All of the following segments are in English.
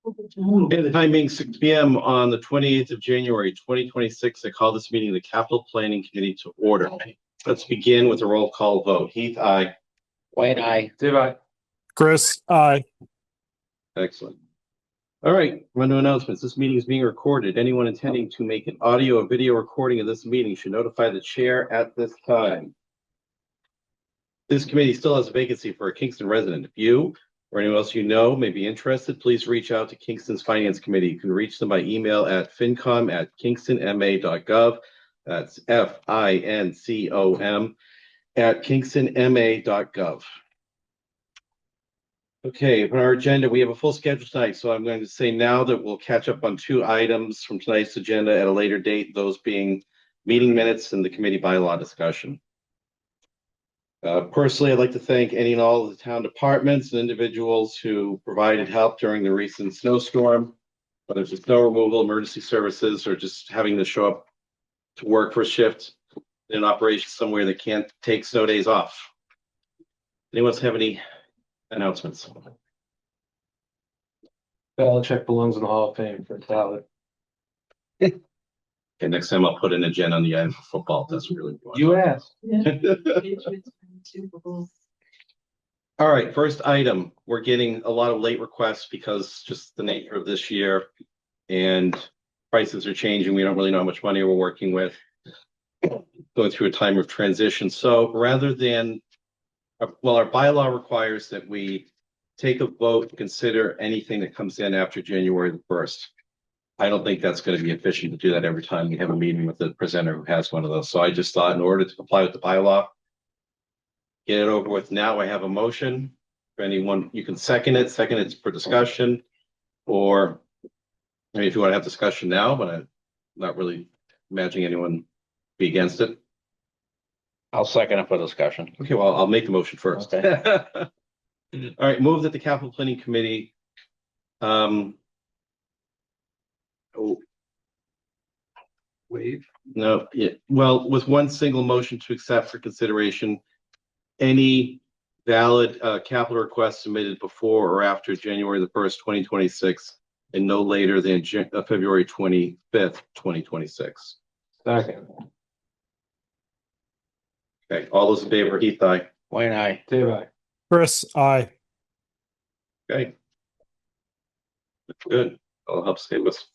Okay, the time being 6 p.m. on the 28th of January, 2026. I call this meeting of the Capital Planning Committee to order. Let's begin with a roll call vote. Heath, aye. Wayne, aye. Dave, aye. Chris, aye. Excellent. All right, run to announcements. This meeting is being recorded. Anyone intending to make an audio or video recording of this meeting should notify the chair at this time. This committee still has a vacancy for a Kingston resident. If you or anyone else you know may be interested, please reach out to Kingston's Finance Committee. You can reach them by email at fincom@kingstonma.gov. That's FINCOM @kingstonma.gov. Okay, on our agenda, we have a full schedule tonight, so I'm going to say now that we'll catch up on two items from tonight's agenda at a later date, those being meeting minutes and the committee bylaw discussion. Personally, I'd like to thank any and all of the town departments and individuals who provided help during the recent snowstorm, whether it's snow removal, emergency services, or just having to show up to work for a shift in an operation somewhere that can't take snow days off. Anyone else have any announcements? Belichick belongs in the Hall of Fame for talent. Okay, next time I'll put an agenda on the item for football. That's really what You asked. All right, first item. We're getting a lot of late requests because just the nature of this year and prices are changing. We don't really know how much money we're working with. Going through a time of transition. So rather than, well, our bylaw requires that we take a vote to consider anything that comes in after January the 1st. I don't think that's going to be efficient to do that every time we have a meeting with the presenter who has one of those. So I just thought in order to comply with the bylaw, get it over with now. I have a motion. For anyone, you can second it for discussion, or I mean, if you want to have discussion now, but I'm not really imagining anyone be against it. I'll second it for discussion. Okay, well, I'll make the motion first. Okay. All right, move that the Capital Planning Committee Wait. no, yeah, well, with one single motion to accept for consideration any valid capital requests submitted before or after January the 1st, 2026, and no later than February 25th, 2026. Second. Okay, all those in favor, Heath, aye. Wayne, aye. Dave, aye. Chris, aye. Okay. Good. That'll help save us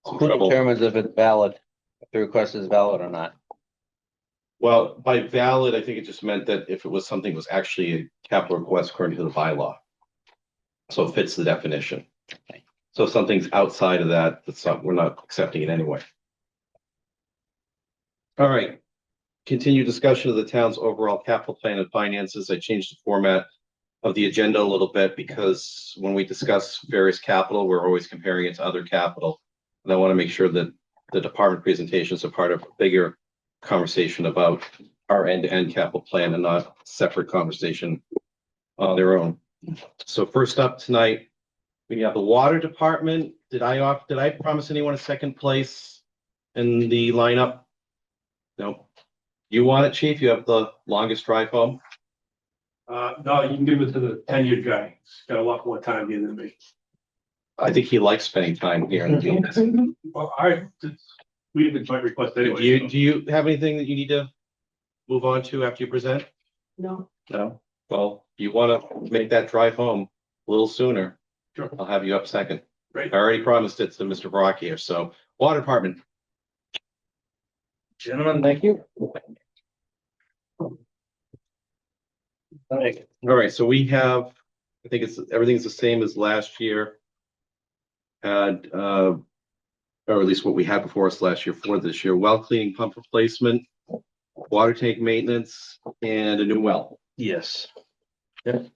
some Who trouble. determines if it's valid, if the request is valid or not? Well, by valid, I think it just meant that if it was something that was actually a capital request according to the bylaw. So it fits the definition. Okay. So if something's outside of that, we're not accepting it anyway. All right. Continue discussion of the town's overall capital plan and finances. I changed the format of the agenda a little bit because when we discuss various capital, we're always comparing it to other capital. And I want to make sure that the department presentations are part of a bigger conversation about our end-to-end capital plan and not a separate conversation on their own. So first up tonight, we have the water department. Did I promise anyone a second place in the lineup? No. You want it, Chief? You have the longest drive home. No, you can give it to the tenured guy. He's got a lot more time here than me. I think he likes spending time here in the meetings. Well, all right, we have a joint request anyway. Do you have anything that you need to move on to after you present? No. No. Well, you want to make that drive home a little sooner. Sure. I'll have you up second. Great. I already promised it to Mr. Brock here. So water department. Gentlemen, thank you. All right. So we have, I think everything's the same as last year. Had, or at least what we had before us last year for this year, well cleaning pump replacement, water tank maintenance, and a new well. Yes. Yep.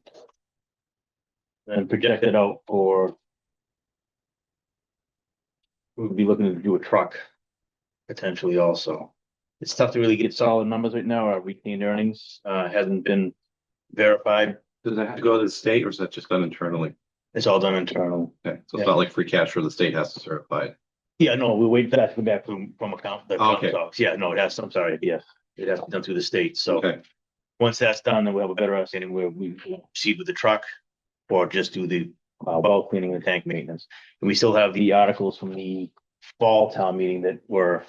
And projected out for, we'll be looking to do a truck potentially also. It's tough to really get solid numbers right now. Our retained earnings hasn't been verified. Does that have to go to the state or is that just done internally? It's all done internal. Okay, so Yeah. it's not like free cash where the state has to certify it. Yeah, no, we're waiting for that to come back from account. The account Okay. talks. Yeah, no, it has, I'm sorry, yeah, it has to be done through the state. So Okay, once that's done, then we'll have a better understanding where we proceed with the truck or just do the well cleaning and tank maintenance. And we still have the articles from the fall town meeting that were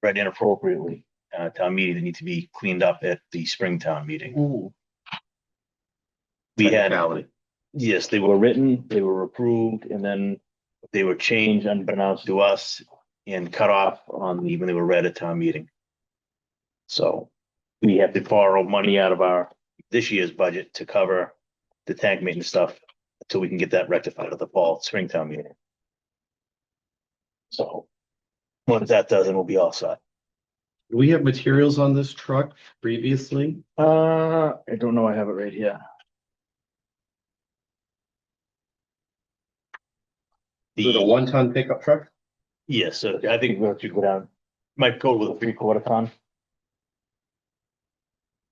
read inappropriately. Town meeting that need to be cleaned up at the spring town meeting. We had, Technicality. yes, they were written, they were approved, and then they were changed unbeknownst to us and cut off on the, when they were read at town meeting. So we have to borrow money out of our this year's budget to cover the tank maintenance stuff until we can get that rectified at the fall spring town meeting. So once that does, then we'll be all set. Do we have materials on this truck previously? I don't know. I have it right here. Is it a 1-ton pickup truck? Yes, so I think we'll have to go down, might go with a 3/4 ton.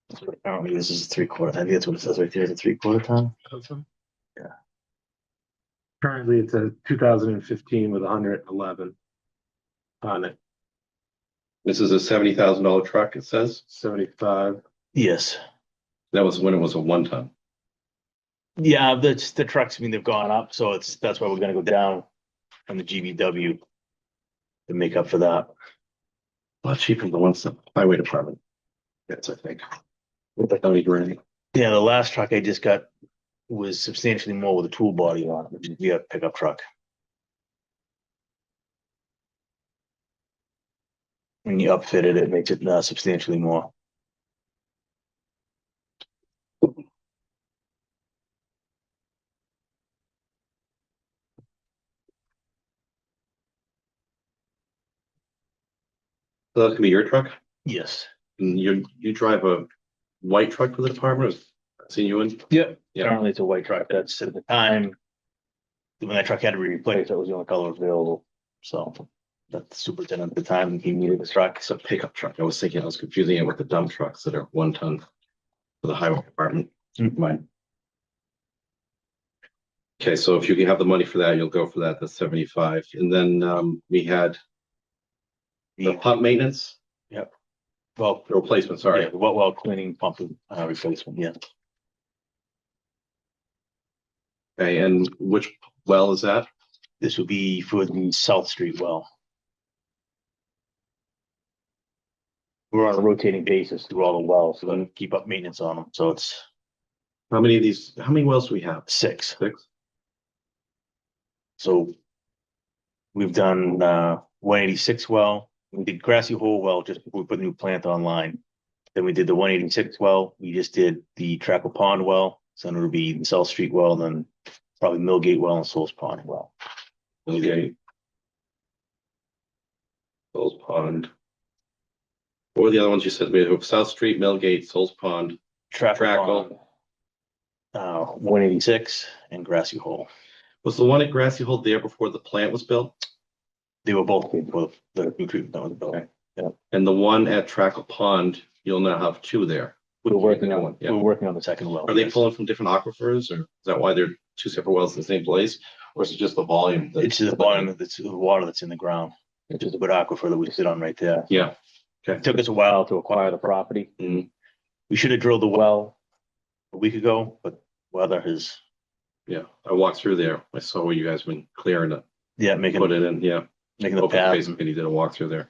That's what apparently this is a 3/4. I think that's what it says right there, it's a 3/4 ton. Currently, it's a 2015 with 111 on it, This is a $70,000 truck, it says. 75. Yes, That was when it was a 1-ton. yeah, the trucks, I mean, they've gone up, so that's why we're gonna go down on the GVW to make up for that. A lot cheaper than the ones the highway department gets, I think. With the county grant. Yeah, the last truck I just got was substantially more with a tool body on it, which is a pickup truck. When you upfit it, it makes it substantially more. So that could be your truck? Yes. And you drive a white truck for the department? I've seen you in? Yep. Yeah. Currently, it's a white truck. That's at the time when that truck had to be replaced, that was the only color available. So that's the superintendent at the time, he needed a truck. It's a pickup truck. I was thinking, I was confusing it with the dump trucks that are 1-ton for the highway department. Right. Okay, so if you can have the money for that, you'll go for that. That's 75. And then we had the pump maintenance, Well, the replacement, sorry. yeah, well cleaning pump replacement. Yeah. Okay, and which well is that? This would be for the South Street well. We're on a rotating basis through all the wells, so then keep up maintenance on them. So it's How many wells do we have? 6. 6? So we've done 186 well. We did Grassy Hole well just before we put the new plant online. Then we did the 186 well. We just did the Trackle Pond well. So then it would be the South Street well, then probably Millgate well and Souls Pond well. Okay. Souls Pond. What were the other ones you said? We have South Street, Millgate, Souls Pond. Trackle Pond, 186 and Grassy Hole. Was the one at Grassy Hole there before the plant was built? They were both before the new treatment that was built. Okay. And the one at Trackle Pond, you'll now have 2 there. We're working Yeah. on, we're working on the second well. Are they pulling from different aquifers, or is that why they're 2 separate wells in the same place? Or is it just the volume? It's the volume, it's the water that's in the ground, which is a good aquifer that we sit on right there. Yeah. It took us a while to acquire the property. Mhm. We should have drilled the well a week ago, but weather has, Yeah, I walked through there. I saw where you guys been clearing it, making put it in, yeah. the Open path. space committee did a walk through there.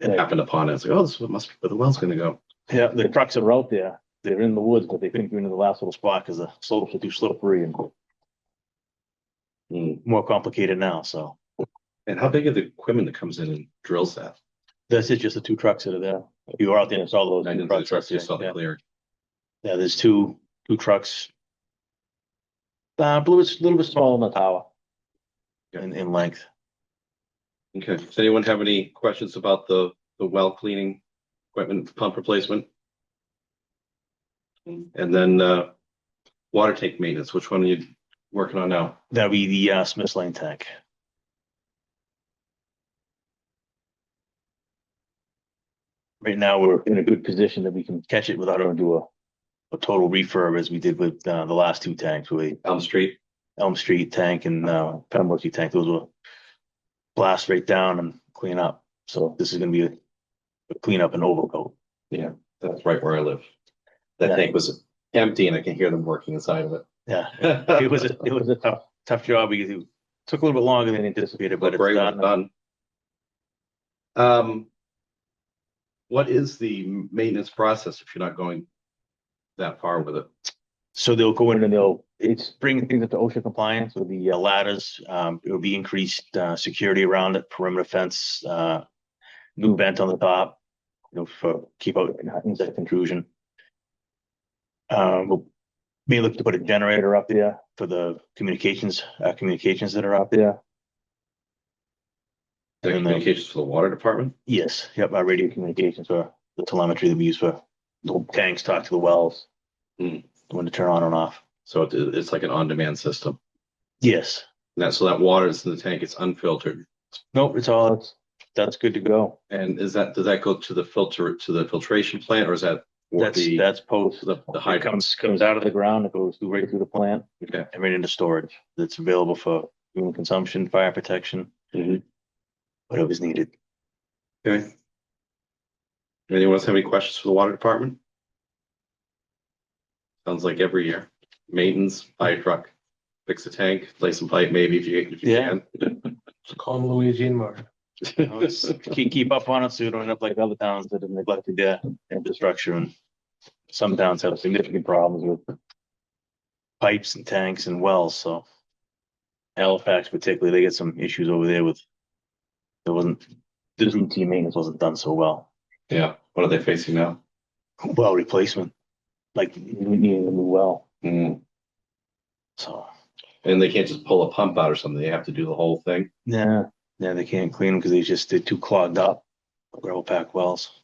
It Yeah. happened upon it. It's like, oh, this must be where the well's gonna go. Yeah, the trucks are out there. They're in the woods, but they couldn't get into the last little spot because the slopes are too slippery and Mm. more complicated now. So And how big are the equipment that comes in and drills that? this is just the 2 trucks that are there. If you were out there and saw those I two didn't see the trucks. trucks, just saw the Yeah, clear. yeah, there's two trucks. A little bit smaller than the tower Yeah. in length. Okay, does anyone have any questions about the well cleaning equipment, pump replacement? And then water tank maintenance, which one are you working on now? That'll be the Smith's Lane tank. Right now, we're in a good position that we can catch it without having to do a total refurb as we did with the last 2 tanks, with Elm Street? Elm Street tank and Pembroke tank. Those will blast right down and clean up. So this is going to be a cleanup and overcoat. Yeah, that's right where I live. That Yeah. tank was empty and I can hear them working inside of it. Yeah, it was a tough tough job because it took a little bit longer than anticipated, but Look it's great when it's done. done. What is the maintenance process if you're not going that far with it? So they'll go in and it's bringing things up to OSHA compliance with the ladders. It'll be increased security around it, perimeter fence, new vent on the top, for keep out insect intrusion. We'll be looking to put a generator up there for the communications that are up there. The And then communications for the water department? yes, yep, our radio communications for the telemetry that we use for the tanks talk to the wells. When to turn on and off. So it's like an on-demand system. Yes. So that water is in the tank, it's unfiltered. Nope, that's good to go. And does that go to the filtration plant, or is that for That's post. the It hydrant? comes out of the ground, it goes right through the plant Okay. and right into storage. That's available for human consumption, fire protection, whatever's needed. Okay. Anyone else have any questions for the water department? Sounds like every year. Maintenance, fire truck, fix a tank, lay some pipe maybe if you Yeah. can. Call him Luigi and Mark. Keep up on it so you don't end up like other towns that have neglected their infrastructure, and some towns have significant problems with pipes and tanks and wells. So Halifax particularly, they get some issues over there with this routine maintenance wasn't done so well. Yeah. What are they facing now? Well replacement, like needing a new well. Mm. So And they can't just pull a pump out or something. They have to do the whole thing. yeah, they can't clean them because they're too clogged up. Gravel pack wells.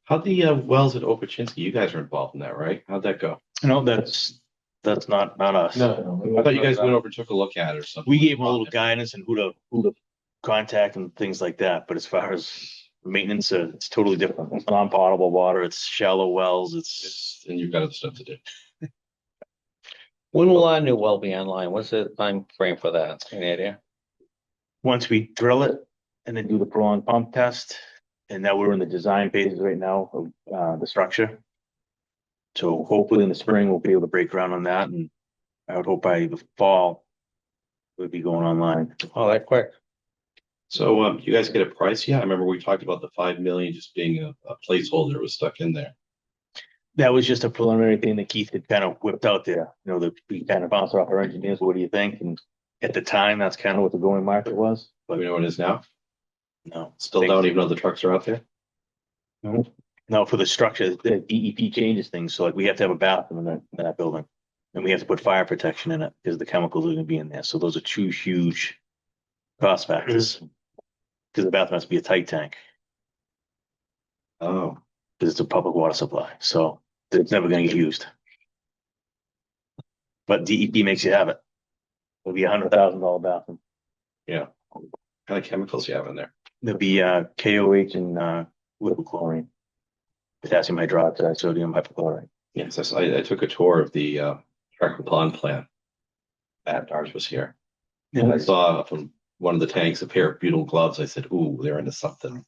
How'd the wells at Opachinski? You guys are involved in that, right? How'd that go? No, that's not us. No, I thought you guys went over and took a look at it or something. We gave them a little guidance and who to contact and things like that. But as far as maintenance, it's totally different. It's non-potable water. It's shallow wells. And you've got other stuff to do. When will our new well be online? What's the time frame for that? Any idea? Once we drill it and then do the prolonged pump test, and now we're in the design phases right now of the structure. So hopefully in the spring we'll be able to break ground on that, and I would hope by the fall we'll be going online. Oh, that quick. So, you guys get a price? Yeah, I remember we talked about the 5 million just being a placeholder was stuck in there. That was just a preliminary thing that Keith had kind of whipped out there. That we kind of bounced off our engineers. What do you think? And at the time, that's kind of what the going market was. But we know what it is now. No, Still don't even know the trucks are out there. No, for the structure, the DEP changes things. So like we have to have a bathroom in that building, and we have to put fire protection in it because the chemicals are going to be in there. So those are two huge cost factors. Because the bathroom has to be a tight tank Oh, because it's a public water supply. So it's never going to get used. But DEP makes you have it. It'll be $100,000 bathroom. yeah. What kind of chemicals you have in there? There'll be KOH and liquid chlorine, potassium hydroxide, sodium hypochlorite. Yes, I took a tour of the Freckle Pond plant. At ours was here. I saw from one of the tanks a pair of butyl gloves. I said, "Ooh, they're into something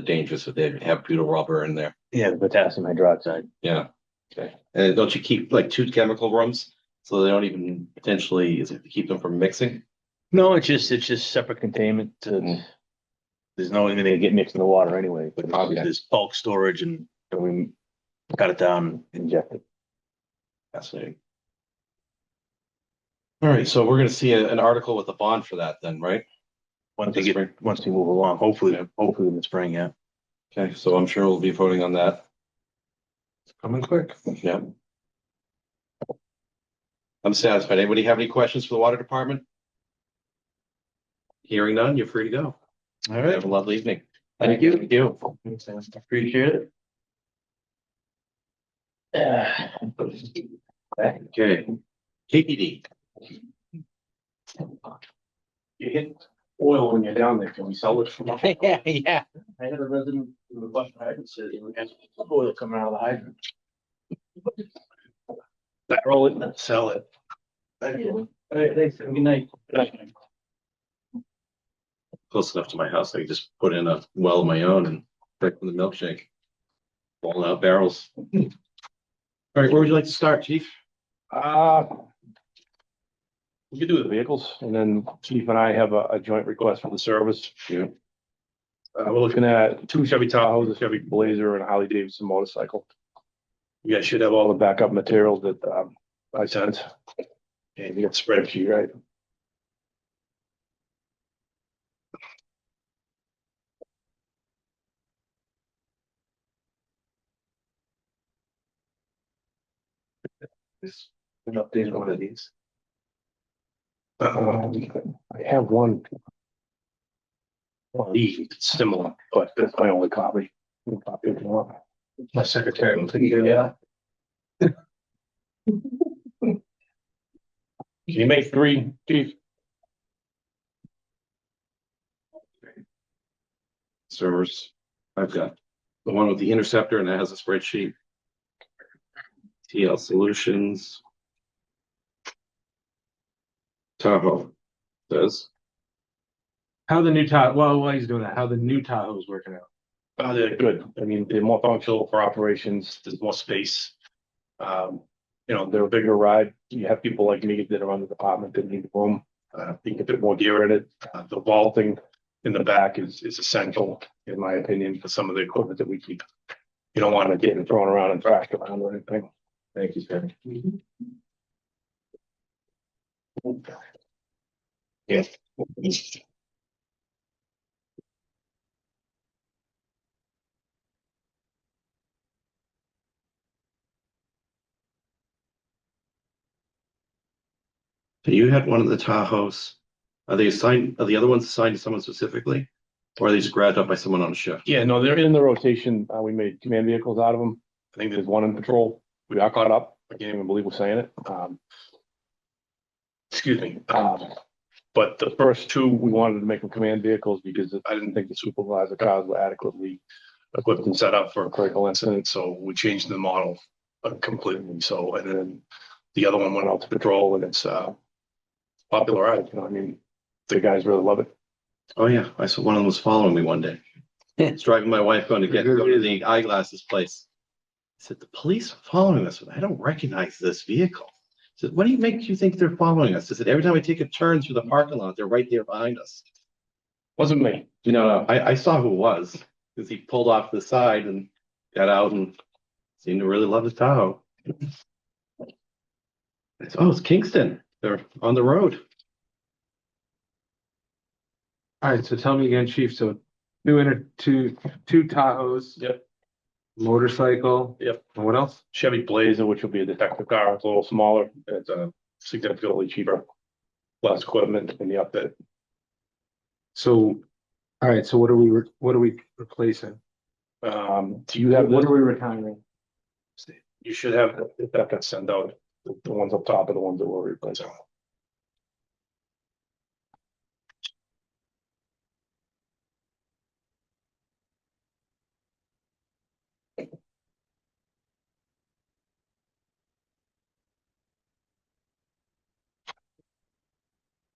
dangerous if they have butyl rubber in there." Yeah, the potassium hydroxide. Yeah. Okay. And don't you keep like 2 chemical rooms so they don't even potentially is it to keep them from mixing? No, it's just separate containment. There's no way they get mixed in the water anyway. But Okay. there's bulk storage, and we cut it down and inject it. Fascinating. All right, so we're going to see an article with a bond for that then, right? Once This spring? we move along, hopefully, Yeah. hopefully in the spring, yeah. Okay, so I'm sure we'll be voting on that. It's coming quick. Yeah. I'm satisfied. Anybody have any questions for the water department? Hearing none, you're free to go. All Have a lovely evening. Thank you. Thank you. Appreciate it. Okay. KPD. You hit oil when you're down there. Can we sell it from? Yeah, yeah. I had a resident with a question. I haven't said it. And oil coming out of the hydrant. Barrel it and sell it. Thank you. All right, thanks. Have a good night. Close enough to my house. I can just put in a well of my own and break from the milkshake. Falling out barrels. All right, where would you like to start, Chief? We could do the vehicles, and then Chief and I have a joint request for the service. Yeah. We're looking at 2 Chevy Tahoes, a Chevy Blazer, and a Harley Davidson motorcycle. You guys should have all the backup materials that, I sent. And you got the spreadsheet, right? This, an updated one of these. I have one. One of these, it's similar, but that's my only copy. Copy if you want. My secretary will take care of that. Can you make 3, Chief? Servers. I've got the one with the interceptor and it has a spreadsheet. TL Solutions. Tahoe says, How the new Tahoe, well, while he's doing that, how the new Tahoe's working out. They're good. I mean, they're more functional for operations. There's more space. They're a bigger ride. You have people like me that are on the department that need room. You can fit more gear in it. The vaulting in the back is essential, in my opinion, for some of the equipment that we keep. You don't want to get it thrown around and thrashed around or anything. Thank you, sir. Yeah. so you had one of the Tahoes. Are they assigned, are the other ones assigned to someone specifically? Or are they just grabbed up by someone on a shift? Yeah, no, they're in the rotation. We made command vehicles out of them. I think there's one in patrol. We are caught up. I can't even believe we're saying it. Excuse me. But the first 2, we wanted to make them command vehicles because I didn't think the supervisor cars were adequately equipped and set up for a critical incident. So we changed the model completely. So, and then the other one went out to patrol, and it's popular ride. I mean, the guys really love it. Oh yeah, I saw one of them was following me one day. I was driving my wife going to go to the eyeglasses place. I said, the police are following us. I don't recognize this vehicle. I said, what do you make you think they're following us? I said, every time I take a turn through the parking lot, they're right there behind us. Wasn't me. No, I saw who it was because he pulled off the side and got out and seemed to really love his Tahoe. I said, oh, it's Kingston. They're on the road. All right, so tell me again, Chief, so two Tahoes. Yep. Motorcycle. Yep. And what else? Chevy Blazer, which will be a detective car. It's a little smaller. It's significantly cheaper. Less equipment in the upfit. So, all right, so what are we replacing? Do you have What this? are we retiring? You should have, if that got sent out, the ones up top are the ones that we're replacing.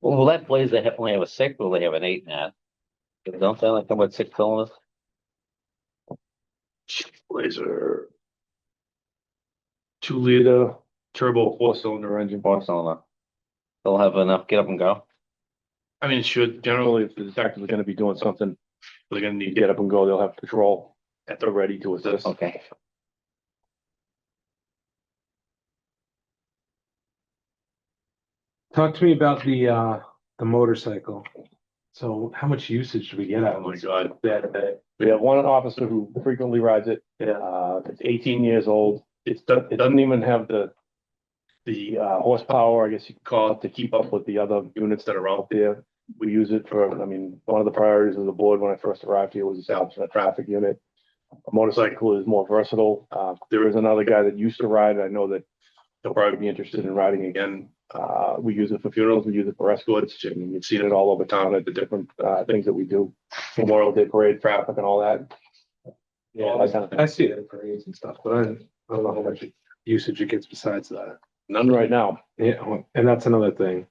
Well, will that Blazer only have a 6 or will they have an 8 in that? Don't they like come with 6 cylinders? Blazer. 2-liter turbo 4-cylinder engine. 4-cylinder. They'll have enough get up and go. I mean, it should generally, if the detectives are going to be doing something, they're going to need to get up and go. They'll have patrol at the ready to assist. Okay. Talk to me about the motorcycle. So how much usage do we get out Oh of my it? God. We have one officer who frequently rides it. It's 18 years old. It doesn't even have the horsepower, I guess you could call it, to keep up with the other units that are out there. We use it for, I mean, one of the priorities of the board when I first arrived here was establishing a traffic unit. A motorcycle is more versatile. There is another guy that used to ride. I know that he'll probably be interested in riding again. We use it for funerals. We use it for escorts. I mean, you've seen it all over town at the different things that we do. Memorial Day parade, traffic, and all that. Yeah, that kind of thing. I see it in parades and stuff, but I don't know how much usage it gets besides that. None right now. Yeah, and that's another thing.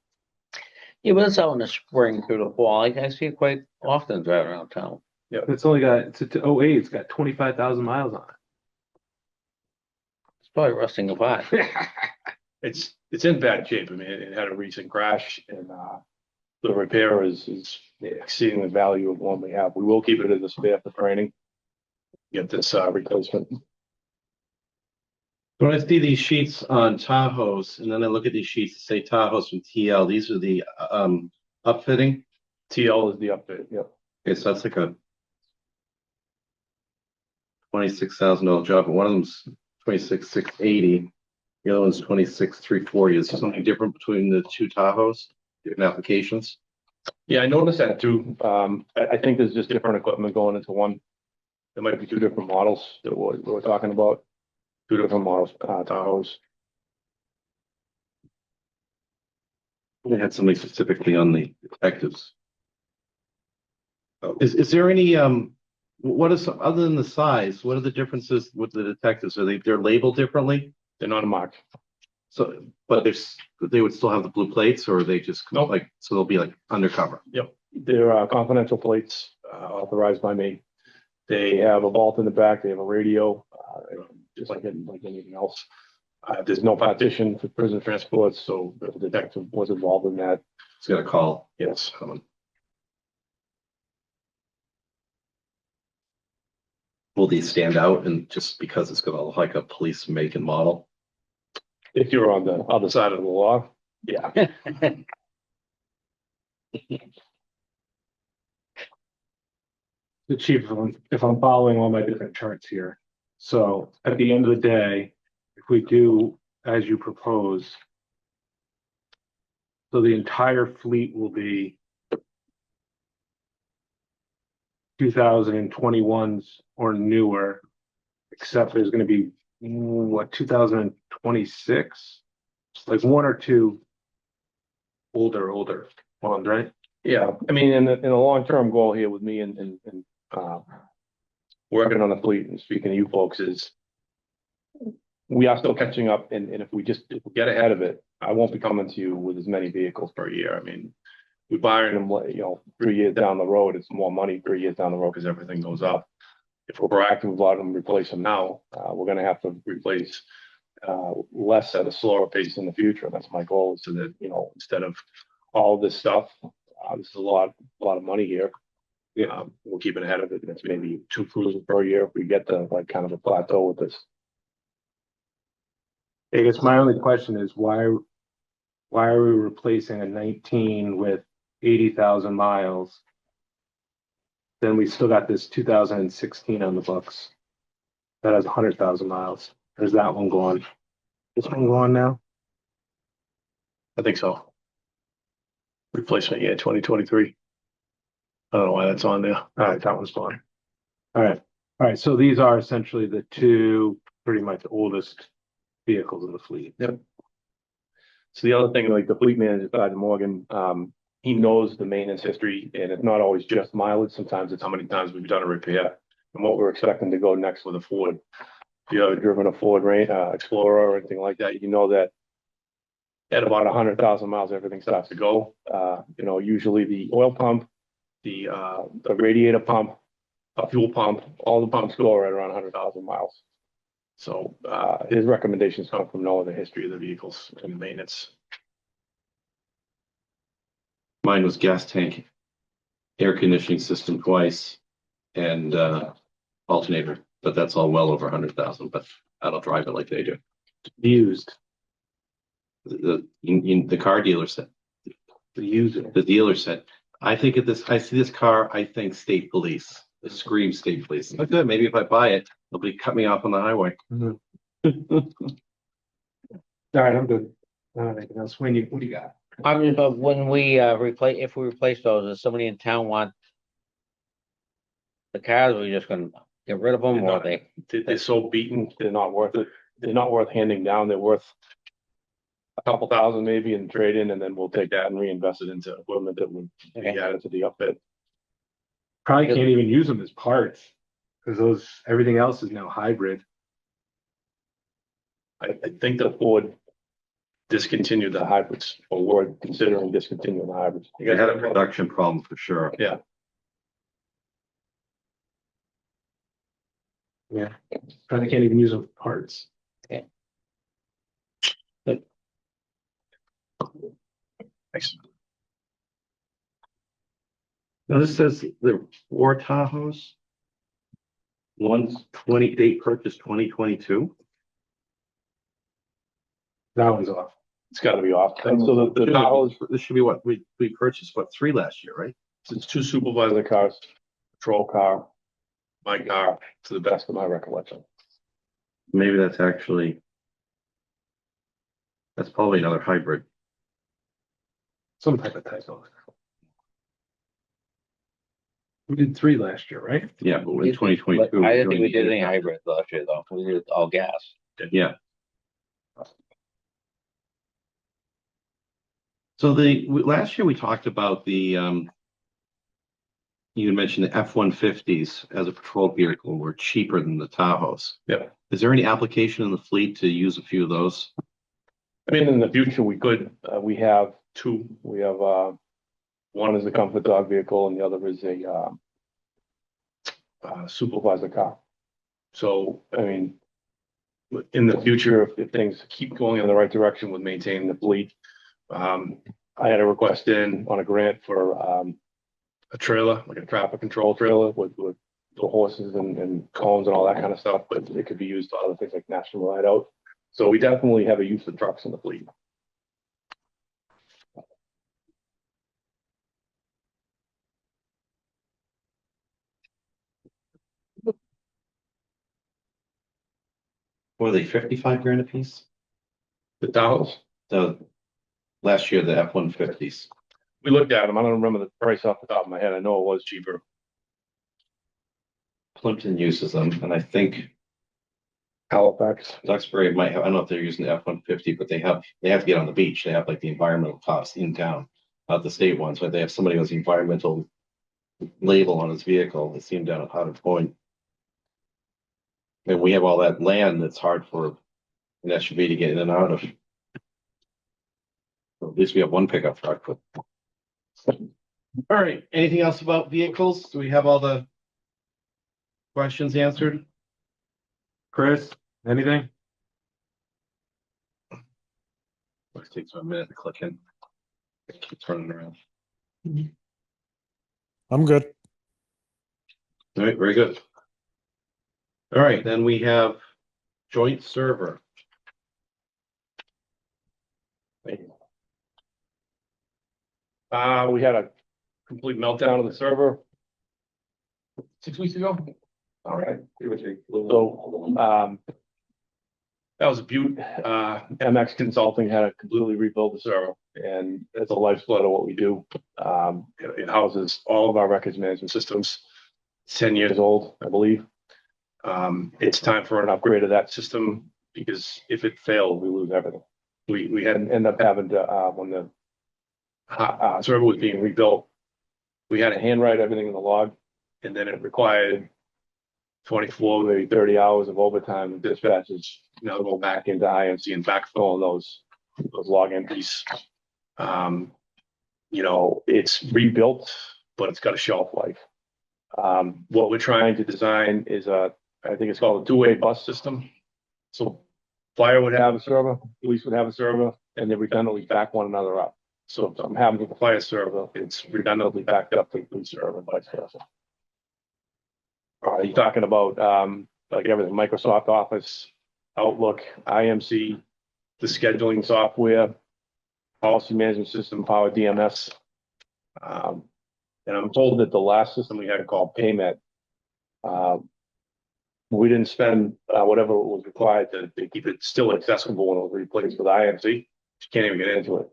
Yeah, but it's out in the spring through the fall. I see it quite often driving around town. It's only got, it's a 08, it's got 25,000 miles on It's probably rusting apart. it. It's in bad shape. I mean, it had a recent crash and, the repair is exceeding the value of one we have. We will keep it as a spare for training. Get this, replacement. When I see these sheets on Tahoes, and then I look at these sheets that say Tahoes from TL, these are the upfitting. TL is the update, yep. Okay, so that's like a $26,000 job, and one of them's 26,680. The other one's 26,340. Is there something different between the two Tahoes, different applications? Yeah, I noticed that too. I think there's just different equipment going into one. There might be two different models that we're talking about. Two different models, Tahoes. They had something specifically on the detectives. Is there any what is other than the size? What are the differences with the detectives? They're labeled differently? They're not marked. So, but they would still have the blue plates, or are they just Nope. like, so they'll be like undercover? Yep, they're confidential plates, authorized by me. They have a vault in the back. They have a radio, just like anything else. There's no partition for prison transports, so the detective was involved in that. It's got a call. Yes. Will these stand out, and just because it's gonna look like a police make and model? If you're on the other side of the law, yeah. The chief, if I'm following all my different charts here. So at the end of the day, if we do as you propose, so the entire fleet will be 2021s or newer, except there's going to be what, 2026, like one or two older ones, right? Yeah, I mean, in the long-term goal here with me and working on the fleet and speaking to you folks is we are still catching up, and if we get ahead of it, I won't be coming to you with as many vehicles per year. I mean, we're buying them, 3 years down the road, it's more money 3 years down the road because everything goes up. If we're proactive about them, replace them now, we're gonna have to replace less at a slower pace in the future. That's my goal, so that, instead of all this stuff, this is a lot of money here. Yeah, we'll keep it ahead of it. It's maybe 2 cruisers per year if we get to like kind of a plateau with this. I guess my only question is why are we replacing a 19 with 80,000 miles? Then we still got this 2016 on the books that has 100,000 miles. There's that one going. This one going now? I think so. Replacement year 2023. I don't know why that's on there. All right, that one's gone. All right. So these are essentially the two pretty much oldest vehicles in the fleet. Yep. So the other thing, like the fleet manager side of Morgan, he knows the maintenance history, and it's not always just mileage. Sometimes it's how many times we've done a repair and what we're expecting to go next with a Ford. If you ever driven a Ford Explorer or anything like that, you know that at about 100,000 miles, everything starts to go. Usually the oil pump, the radiator pump, a fuel pump, all the pumps go right around 100,000 miles. So his recommendations come from knowing the history of the vehicles and the maintenance. Mine was gas tank, air conditioning system twice, and alternator, but that's all well over 100,000, but I don't drive it like they do. Used. The car dealer said, The user. the dealer said, I see this car, I think state police. It screams state police. Oh, good, maybe if I buy it, they'll be cut me off on the highway. All right, I'm good. I don't have anything else. What do you got? When we if we replace those, does somebody in town want the cars, or are we just gonna get rid of them, or They're so beaten, they're not worth it. They're not worth handing down. They're worth a couple thousand maybe in trade-in, and then we'll take that and reinvest it into equipment that would be Okay. added to the upfit. Probably can't even use them as parts because everything else is now hybrid. I think the Ford discontinued the hybrids, or we're considering discontinuing the hybrids. You had a production problem for sure. Yeah. Yeah. Probably can't even use them for parts. Thanks. Now this says the four Tahoes. One's date purchase 2022. That one's off. It's gotta be off. So the Tahoes, This should be what we purchased, what, 3 last year, right? it's 2 supervisor cars, patrol car, my car, to the best of my recollection. Maybe that's actually. That's probably another hybrid. Some type of typo. We did 3 last year, right? Yeah, but in 2022. I didn't think we did any hybrid last year though. We did all gas. Yeah. So last year we talked about you mentioned the F-150s as a patrol vehicle were cheaper than the Tahoes. Yeah. Is there any application in the fleet to use a few of those? I mean, in the future, we could, we have 2. We have, one is a comfort dog vehicle and the other is a supervisor car. So, I mean, in the future, if things keep going in the right direction with maintaining the fleet, I had a request in on a grant for a trailer, like a traffic control trailer with the horses and cones and all that kind of stuff, but it could be used for other things like national ride out. So we definitely have a use of trucks in the fleet. Were they 55 grand a piece? The Tahoes, The last year, the F-150s. we looked at them. I don't remember the price off the top of my head. I know it was cheaper. Plimpton uses them, and I think Halifax. Duxbury might have. I don't know if they're using the F-150, but they have to get on the beach. They have like the environmental costs in town, not the state ones. But they have somebody with the environmental label on his vehicle. They see him down at Powder Point. And we have all that land that's hard for an SUV to get in and out of. So at least we have one pickup truck. But all right. Anything else about vehicles? Do we have all the questions answered? Chris, anything? It takes a minute to click in. Keep turning around. I'm good. All right, very good. All right, then we have joint server. We had a complete meltdown of the server 6 weeks ago. All right. So, that was a beaut. MX Consulting had to completely rebuild the server, and it's a lifeblood of what we do. It houses all of our records management systems. It's 10 years old, I believe. It's time for an upgrade of that system because if it failed, we lose everything. We had end up having to, when the server was being rebuilt, we had to handwrite everything in the log, and then it required 24, maybe 30 hours of overtime and dispatches, go back into IMC and backfill those log entries. It's rebuilt, but it's got a shelf life. What we're trying to design is I think it's called a 2-way bus system. So fire would have a server, police would have a server, and they redundantly back one another up. So if I'm having a fire server, it's redundantly backed up to the police server and vice versa. You're talking about like everything, Microsoft Office, Outlook, IMC, the scheduling software, policy management system, Power DMS. And I'm told that the last system we had called Paymet, we didn't spend whatever was required to keep it still accessible when it was replaced with IMC. You can't even get into it.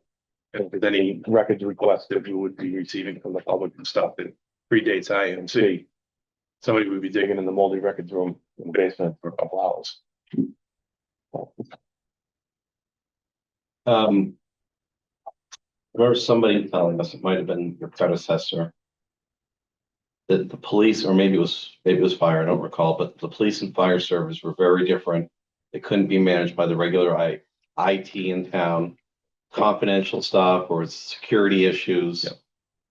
And if there's any records requests that you would be receiving from the public and stuff that predates IMC, somebody would be digging in the moldy records room in the basement for a couple hours. I remember somebody telling us, it might have been your predecessor, that the police, or maybe it was fire, I don't recall, but the police and fire service were very different. They couldn't be managed by the regular IT in town, confidential stuff or security issues. Yep.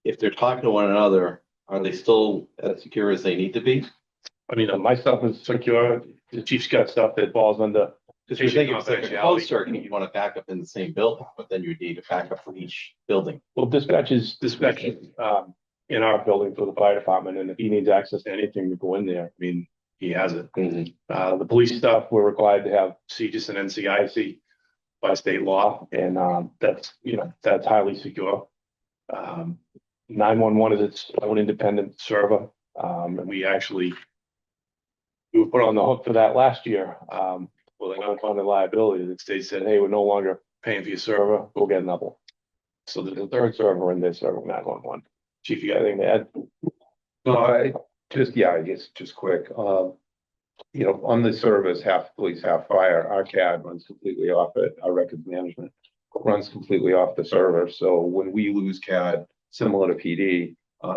If they're talking to one another, are they still as secure as they need to be? I mean, my stuff is secure. The chief's got stuff that falls under Because you're thinking if it's like a closed Confidentiality. circuit, you want to back up in the same building, but then you need a backup for each building. Well, dispatch is, in our building for the fire department, and if he needs access to anything to go in there, I mean, he has it. The police stuff, we're required to have CGIS and NCIC by state law, and, that's, that's highly secure. 911 is its own independent server, and we were put on the hook for that last year, with an unfunded liability. The state said, hey, we're no longer paying for your server, go get another one. So there's a third server in there serving 911. Chief, you got anything to add? I guess just quick, on the service, half police, half fire, our CAD runs completely off it, our records management runs completely off the server, so when we lose CAD, similar to PD,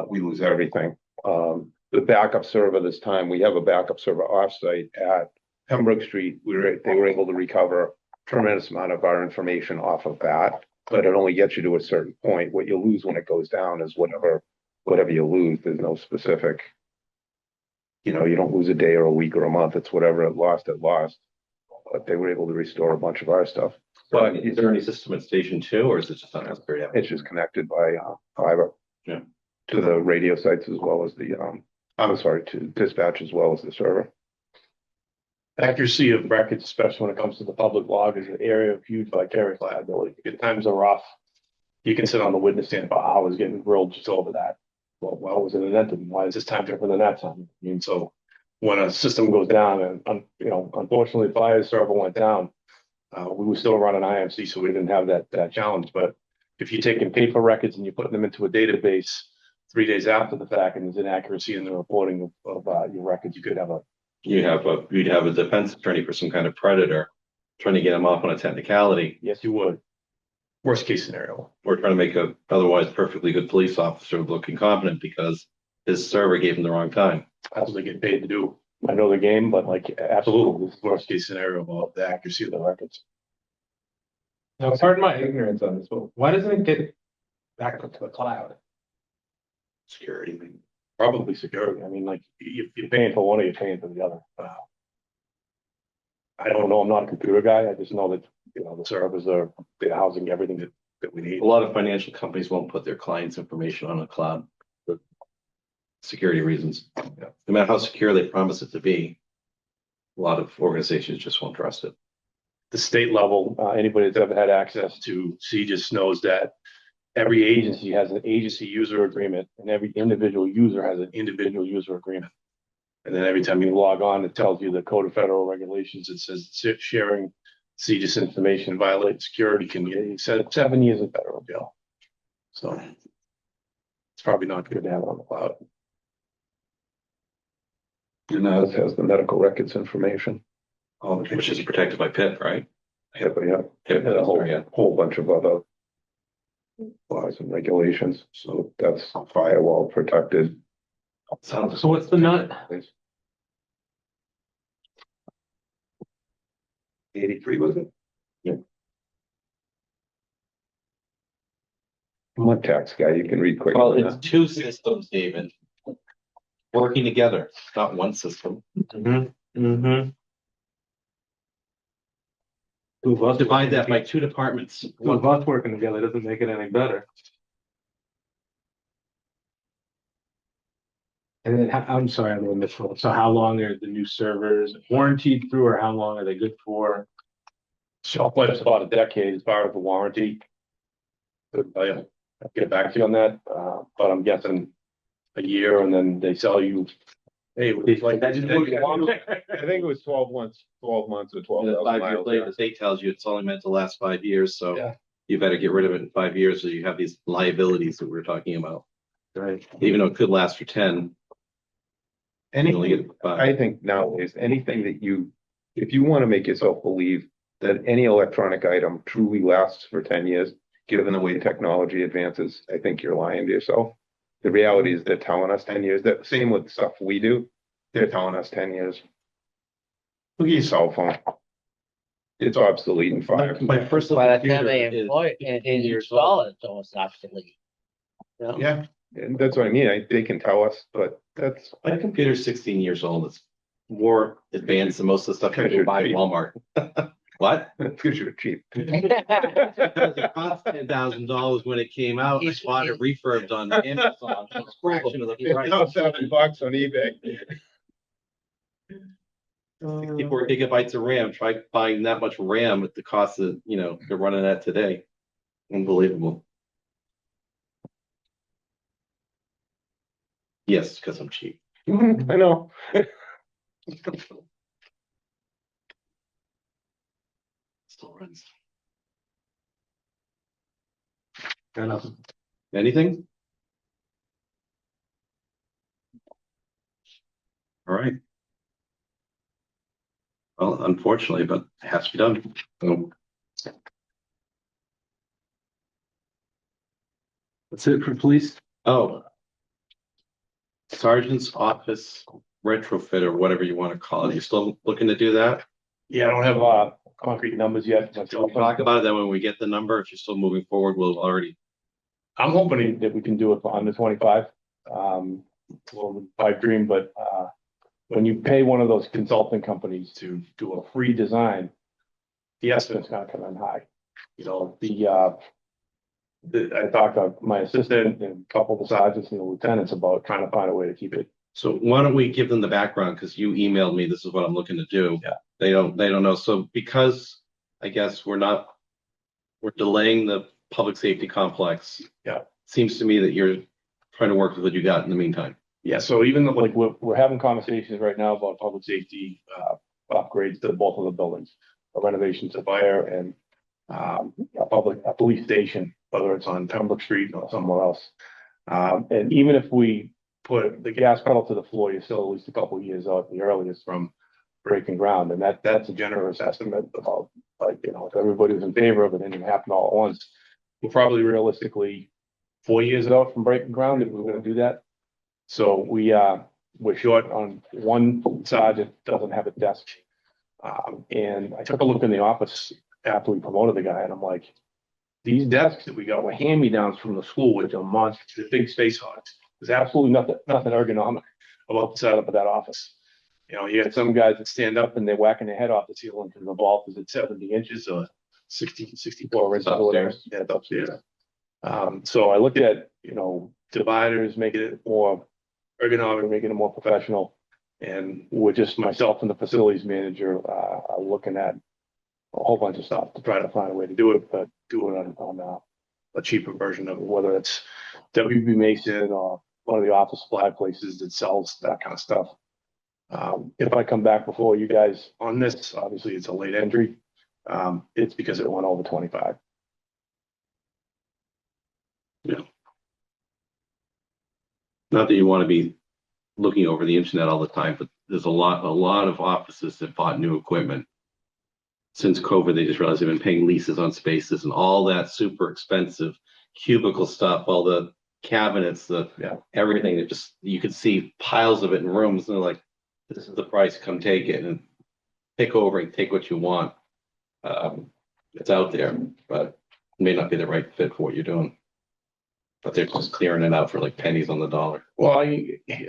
we lose everything. The backup server this time, we have a backup server offsite at Pembroke Street, they were able to recover a tremendous amount of our information off of that, but it only gets you to a certain point. What you lose when it goes down is whatever you lose, there's no specific. You don't lose a day or a week or a month, it's whatever it lost. But they were able to restore a bunch of our stuff. But is there any system at station 2, or is it just on Asbury Avenue? It's just connected by fiber. Yeah. To the radio sites as well as to dispatch as well as the server. Accuracy of records, especially when it comes to the public log, is an area of huge vicarious liability. If times are rough, you can sit on the witness stand for hours getting grilled just over that. Well, why was it an entity? Why is this time different than that time? I mean, so when a system goes down, and unfortunately, the fire server went down, we were still running IMC, so we didn't have that challenge. But if you're taking paper records and you're putting them into a database 3 days after the fact, and there's inaccuracy in the reporting of your records, you could have You'd have a defense attorney for some kind of predator trying to get him off on a technicality, yes, you would. Worst case scenario. or trying to make a otherwise perfectly good police officer look incompetent because his server gave him the wrong time. That's what they get paid to do. I know the game, but absolutely, this is worst case scenario about the accuracy of the records. Now, pardon my ignorance on this, but why doesn't it get back up to the cloud? Security. Probably security. I mean, you're paying for one or you're paying for the other. I don't know. I'm not a computer guy. I just know that, the servers are, they're housing everything that we need. A lot of financial companies won't put their clients' information on a cloud for security reasons. No matter how secure they promise it to be, a lot of organizations just won't trust it. The state level, anybody that's ever had access to CGIS knows that every agency has an agency user agreement and every individual user has an individual user agreement. And then every time you log on, it tells you the Code of Federal Regulations. It says sharing CGIS information violates security can get you 7 years in federal jail. So it's probably not good to have it on the cloud. And now it has the medical records information. Which is protected by PIP, right? HIPAA, HIPAA, and a yeah. whole bunch of other laws and regulations. So that's firewall protected. Sounds So what's the nut? 83 was it? Yeah. I'm a tax guy. You can read quick. Well, it's two systems, David, working together, not one system. Divide that by two departments. Two of us working together doesn't make it any better. And then, I'm sorry, I'm gonna miss one. So how long are the new servers warranted through, or how long are they good for? Shelf life's about a decade as far as the warranty. I'll get back to you on that, but I'm guessing a year, and then they sell you. Hey, it's like I think it was 12 months or 12,000 5 years miles. later, the state tells you it's only meant to last 5 years, so Yeah. you better get rid of it in 5 years, so you have these liabilities that we're talking about. Right. Even though it could last for 10. you only Anything, get 5. I think nowadays, anything that if you want to make yourself believe that any electronic item truly lasts for 10 years, given the way technology advances, I think you're lying to yourself. The reality is they're telling us 10 years. That same with stuff we do. They're telling us 10 years. Look at your cell phone. It's obsolete in 5. My first By the time computer they is employ it 15 and years install old. it, it's almost obsolete. You know? Yeah, and that's what I mean. They can tell us, but that's My computer's 16 years old. It's more advanced than most of the stuff you can buy at Walmart. What? Because you're cheap. It cost $10,000 when it came out. I bought it refurbed on Amazon. It's a fraction of the It's price. now $70 on eBay. 64 gigabytes of RAM. Try buying that much RAM at the cost of, they're running at today. Unbelievable. Yes, because I'm cheap. I know. Still runs. Fair enough. Anything? All right. Well, unfortunately, but it has to be done. So, That's it for police. oh. Sergeant's office retrofit or whatever you want to call it. You still looking to do that? Yeah, I don't have, concrete numbers yet. We'll talk about it then when we get the number. If you're still moving forward, we'll already. I'm hoping that we can do it for under 25. Well, pipe dream, but, when you pay one of those consulting companies to do a free design, the estimate's gonna come in high. You know, I talked to my assistant and a couple of the sergeants and the lieutenants about trying to find a way to keep it. So why don't we give them the background? Because you emailed me, this is what I'm looking to do. Yeah. They don't know. So because I guess we're delaying the public safety complex. Yeah. Seems to me that you're trying to work with what you got in the meantime. Yeah, so even though, like, we're having conversations right now about public safety, upgrades to both of the buildings, a renovation to fire and, a police station, whether it's on Pembroke Street or somewhere else. And even if we put the gas pedal to the floor, you're still at least a couple of years out the earliest from breaking ground. And that's a generous estimate about, like, if everybody was in favor of it and it happened all at once, we're probably realistically 4 years out from breaking ground if we were gonna do that. So we're short on one sergeant doesn't have a desk. And I took a look in the office after we promoted the guy and I'm like, these desks that we got were hand-me-downs from the school, which are monsters, the big space hogs. There's absolutely nothing ergonomic about the setup of that office. You got some guys that stand up and they're whacking their head off the ceiling because the vault is at 70 inches or 64 inches or whatever. Yeah, it's upstairs. So I looked at, dividers, making it more ergonomic, making it more professional. And we're just myself and the facilities manager, are looking at a whole bunch of stuff to try to find a way to do it, but do it on a cheaper version of it, whether it's WB Mason or one of the office supply places that sells that kind of stuff. If I come back before you guys on this, obviously it's a late entry. It's because it went over 25. Not that you want to be looking over the internet all the time, but there's a lot of offices that bought new equipment. Since COVID, they just realized they've been paying leases on spaces and all that super expensive cubicle stuff, all the cabinets, everything. It just, you could see piles of it in rooms and they're like, this is the price, come take it and pick over and take what you want. It's out there, but it may not be the right fit for what you're doing. But they're just clearing it out for like pennies on the dollar. Well,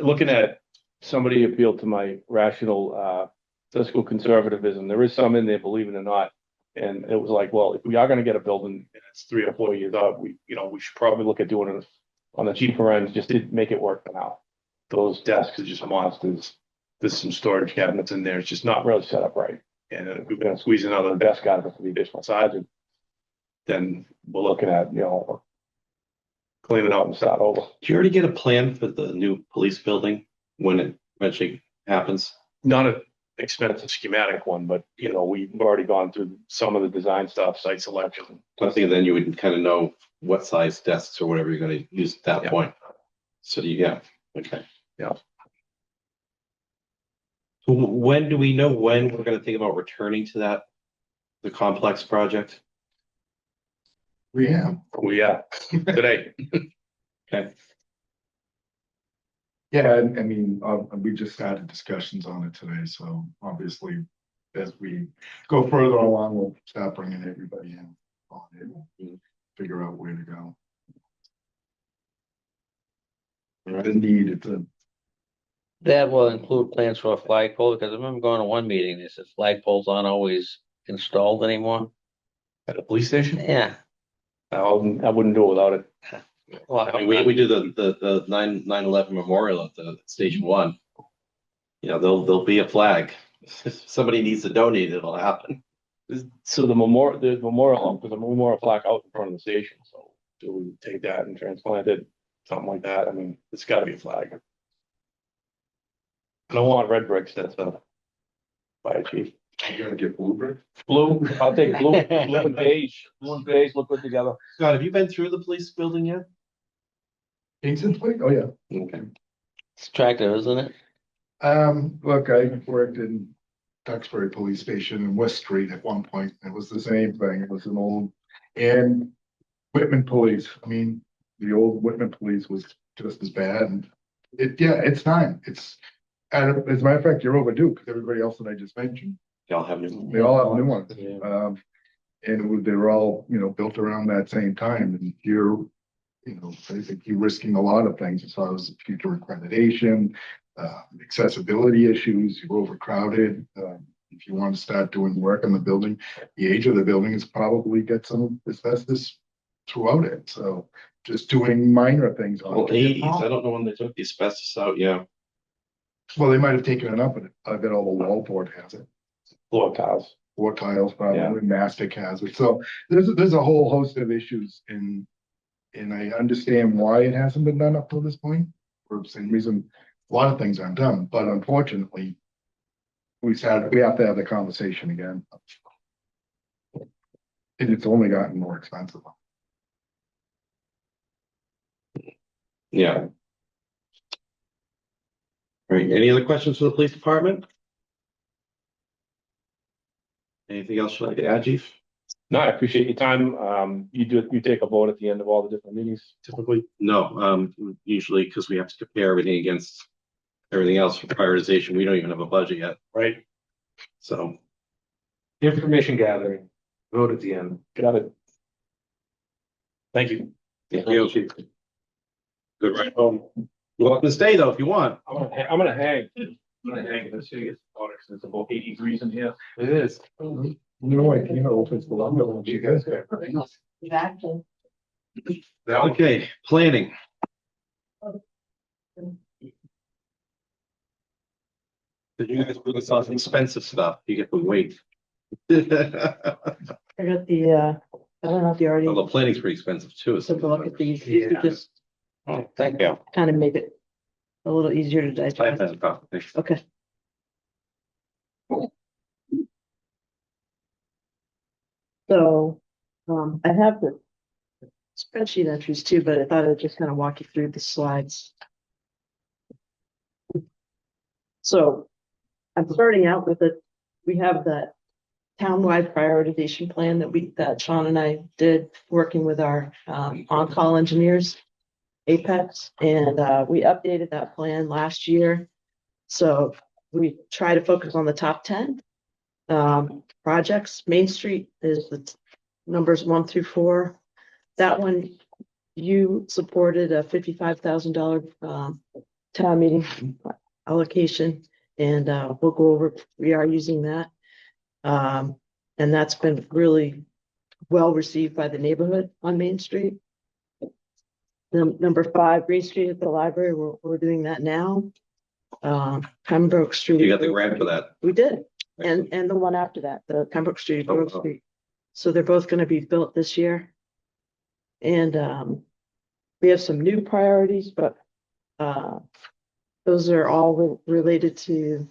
looking at somebody appealed to my rational, fiscal conservatism. There is some in there, believe it or not. And it was like, well, if we are going to get a building and it's 3 or 4 years out, we should probably look at doing it on the cheaper end, just to make it work for now. Those desks are just monsters. There's some storage cabinets in there. It's just not really set up right. And if we're going to squeeze another desk out of it for the additional sergeant, then we're looking at, clean it out and start over. Did you already get a plan for the new police building when it eventually happens? Not an expensive schematic one, but we've already gone through some of the design stuff, site selection. I think then you would kind of know what size desks or whatever you're going to use at that point. So okay. Yeah. So when do we know when we're going to think about returning to the complex project? Yeah. Today. Okay. Yeah, I mean, we just started discussions on it today, so obviously, as we go further along, we'll start bringing everybody in on it, and figure out where to go. Indeed, it's a That will include plans for a flagpole, because I remember going to one meeting, they said flagpoles aren't always installed anymore? At the police station, Yeah. I wouldn't do it without it. Well, I mean, we do the 9/11 memorial at the Station One. You know, there'll be a flag. If somebody needs to donate, it'll happen. So there's a memorial plaque out in front of the station, so do we take that and transplant it, something like that? I mean, it's gotta be a flag. I don't want red bricks, that's a fire chief. You're gonna get Bluebird? Blue, I'll take blue and beige look good together. Scott, have you been through the police building yet? Kingston, please? Oh, yeah. Okay. It's attractive, isn't it? Look, I worked in Duxbury Police Station in West Street at one point. It was the same thing. It was an old, and Whitman Police. I mean, the old Whitman Police was just as bad. And it's time. As a matter of fact, you're overdue because everybody else that I just mentioned, Y'all have new. they all have new ones. Yeah. And they were all, built around that same time. And I think you're risking a lot of things as far as future accreditation, accessibility issues, you're overcrowded. If you want to start doing work in the building, the age of the building has probably got some asbestos throughout it. So just doing minor things. on Well, it. 80s. I don't know when they took the asbestos out. Yeah. Well, they might have taken it up, but I bet all the wallboard has it. Floor tiles. Floor tiles probably, Yeah. mastic has it. So there's a whole host of issues and I understand why it hasn't been done up to this point. For the same reason, a lot of things aren't done, but unfortunately, we have to have the conversation again. And it's only gotten more expensive. Yeah. All right. Any other questions for the police department? Anything else you'd like to add, Chief? No, I appreciate your time. You take a vote at the end of all the different meetings typically. No, usually because we have to compare everything against everything else for prioritization. We don't even have a budget yet. Right. So, Information gathering, vote at the end. Got it. Thank you. thank you. Good, right? You're welcome to stay though, if you want. I'm gonna hang. I'm gonna hang this here. It's about 80 degrees in here. It is. No idea if it's the one that you guys got. Exactly. Okay, planning. Did you guys really saw some expensive stuff? You get to wait. I got the, I don't know if you already Although planning's pretty expensive too. took a look at these, you could just Oh, thank you. kind of make it a little easier to Five digest. minutes, probably. Okay. So, I have the spreadsheet entries too, but I thought I'd just kind of walk you through the slides. So I'm starting out with we have that townwide prioritization plan that Sean and I did working with our on-call engineers, Apex, and we updated that plan last year. So we try to focus on the top 10 projects. Main Street is the numbers 1 through 4. That one, you supported a $55,000 town meeting allocation, and we'll go over, we are using that. And that's been really well received by the neighborhood on Main Street. Number 5, Green Street at the library, we're doing that now. Pembroke Street. You got the grant for that. We did, and the one after that, the Pembroke Street, Grove Oh. Street. So they're both gonna be built this year. And we have some new priorities, but those are all related to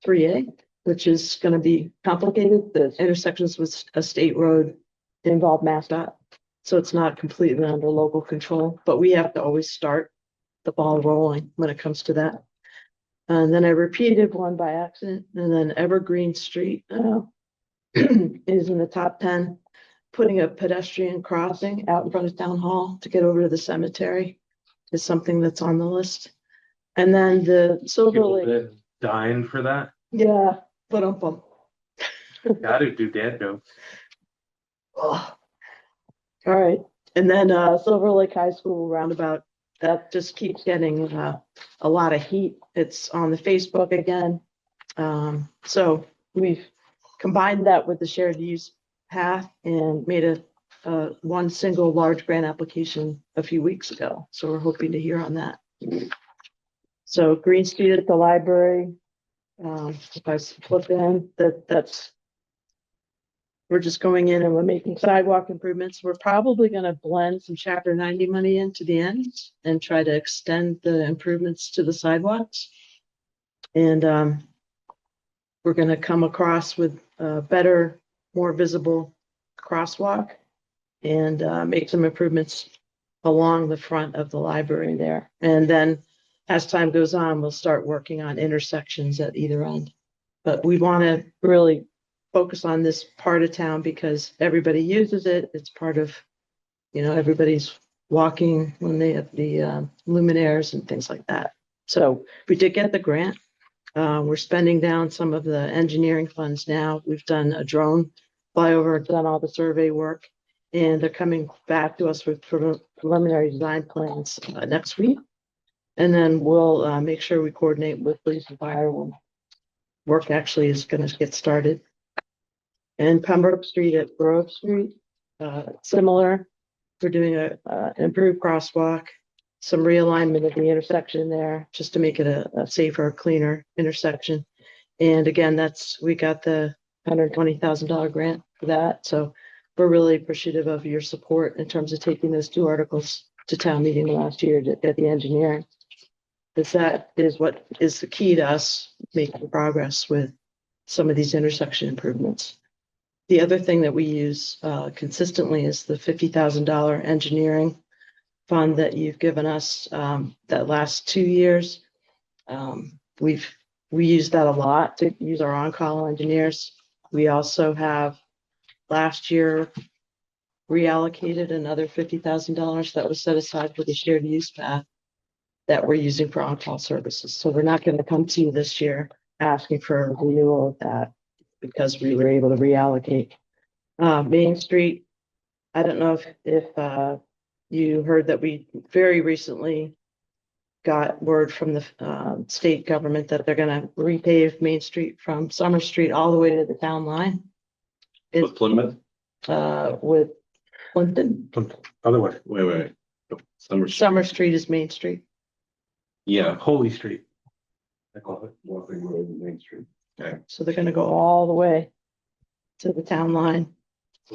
3A, which is gonna be complicated. The intersections with a state road involve MassDOT. So it's not completely under local control, but we have to always start the ball rolling when it comes to that. And then I repeated one by accident, and then Evergreen Street is in the top 10, putting a pedestrian crossing out in front of Town Hall to get over to the cemetery is something that's on the list. And then the Silver People Lake, been dying for that. yeah, but Gotta do dad jokes. all right. And then Silver Lake High School roundabout, that just keeps getting a lot of heat. It's on the Facebook again. So we've combined that with the shared use path and made one single large grant application a few weeks ago. So we're hoping to hear on that. So Green Street at the library, if I flip in, we're just going in and we're making sidewalk improvements. We're probably going to blend some chapter 90 money into the end and try to extend the improvements to the sidewalks. And we're going to come across with a better, more visible crosswalk and make some improvements along the front of the library there. And then as time goes on, we'll start working on intersections at either end. But we want to really focus on this part of town because everybody uses it. It's part of, everybody's walking when they have the luminaires and things like that. So we did get the grant. We're spending down some of the engineering funds now. We've done a drone flyover, done all the survey work, and they're coming back to us with preliminary design plans next week. And then we'll make sure we coordinate with police and fire when work actually is going to get started. And Pembroke Street at Grove Street, similar. We're doing an improved crosswalk, some realignment of the intersection there, just to make it a safer, cleaner intersection. And again, we got the $120,000 grant for that. So we're really appreciative of your support in terms of taking those 2 articles to town meeting last year to get the engineering. Because that is what is the key to us making progress with some of these intersection improvements. The other thing that we use consistently is the $50,000 engineering fund that you've given us that last 2 years. We use that a lot to use our on-call engineers. We also have last year reallocated another $50,000 that was set aside for the shared use path that we're using for on-call services. So we're not going to come to you this year asking for a renewal of that because we were able to reallocate. Main Street, I don't know if you heard that we very recently got word from the state government that they're going to repave Main Street from Summer Street all the way to the town line. With Plymouth? With Clinton. Other way, Wait. Summer Street is Main Street. Yeah, Holy Street. I call it Walking Road and Main Street. So they're going to go all the way to the town line,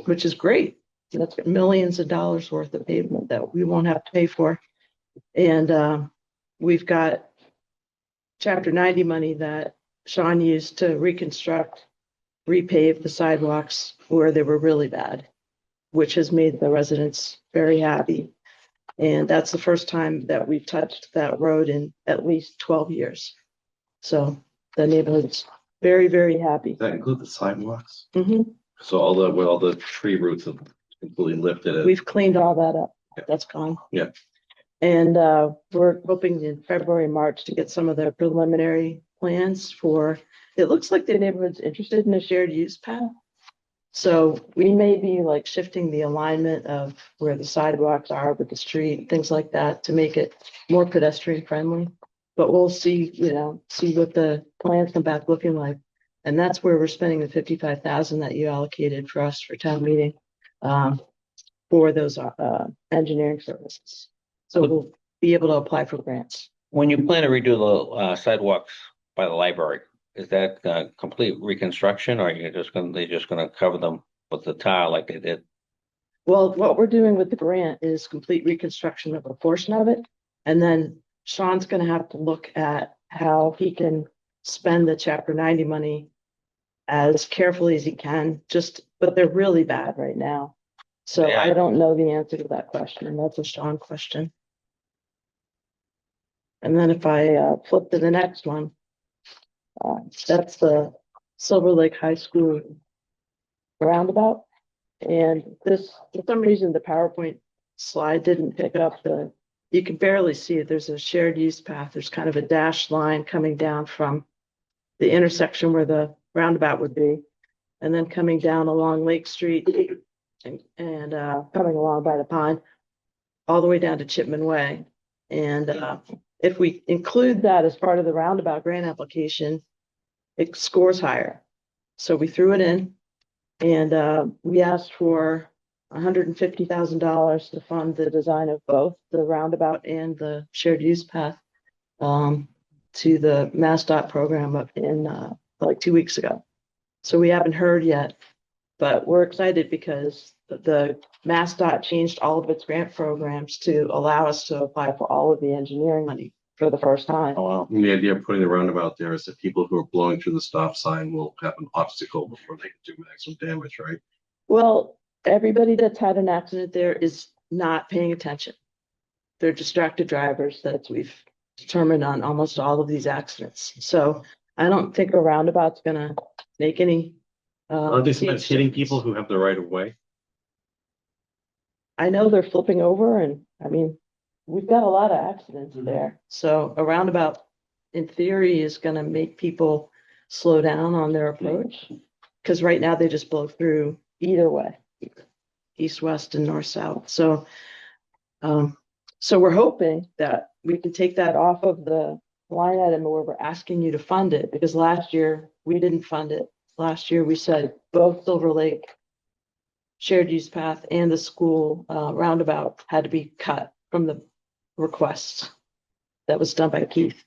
which is great. That's millions of dollars worth of pavement that we won't have to pay for. And we've got chapter 90 money that Sean used to reconstruct, repave the sidewalks where they were really bad, which has made the residents very happy. And that's the first time that we've touched that road in at least 12 years. So the neighborhood's very, very happy. does that include the sidewalks? Mhm. So where all the tree roots have completely lifted it. We've cleaned all that up. Yeah. That's gone. Yeah. And we're hoping in February, March to get some of the preliminary plans for, it looks like the neighborhood's interested in a shared use path. So we may be like shifting the alignment of where the sidewalks are with the street, things like that to make it more pedestrian friendly. But we'll see, see what the plans come back looking like. And that's where we're spending the $55,000 that you allocated for us for town meeting for those engineering services. So we'll be able to apply for grants. When you plan to redo the sidewalks by the library, is that complete reconstruction, or are you they're just gonna cover them with the tile like they did? Well, what we're doing with the grant is complete reconstruction of a portion of it. And then Sean's gonna have to look at how he can spend the chapter 90 money as carefully as he can, but they're really bad right now. So Yeah. I don't know the answer to that question. That's a Sean question. And then if I flip to the next one, that's the Silver Lake High School roundabout. And this, for some reason, the PowerPoint slide didn't pick up you can barely see it. There's a shared use path. There's kind of a dashed line coming down from the intersection where the roundabout would be, and then coming down along Lake Street and coming along by the pond, all the way down to Chipman Way. And if we include that as part of the roundabout grant application, it scores higher. So we threw it in and we asked for $150,000 to fund the design of both the roundabout and the shared use path to the MassDOT program up in like 2 weeks ago. So we haven't heard yet, but we're excited because the MassDOT changed all of its grant programs to allow us to apply for all of the engineering money for the first time. Oh, wow. And the idea of putting the roundabout there is that people who are blowing through the stop sign will have an obstacle before they can do maximum damage, right? Well, everybody that's had an accident there is not paying attention. They're distracted drivers. That's we've determined on almost all of these accidents. So I don't think a roundabout's gonna make any. Aren't they sometimes hitting difference. people who have the right of way? I know they're flipping over and, I mean, we've got a lot of accidents there. So a roundabout, in theory, is gonna make people slow down on their approach. Cause right now they just blow through either way, east, west and north, south. So, so we're hoping that we can take that off of the line item where we're asking you to fund it, because last year we didn't fund it. Last year we said both Silver Lake shared use path and the school roundabout had to be cut from the request that was done by Keith.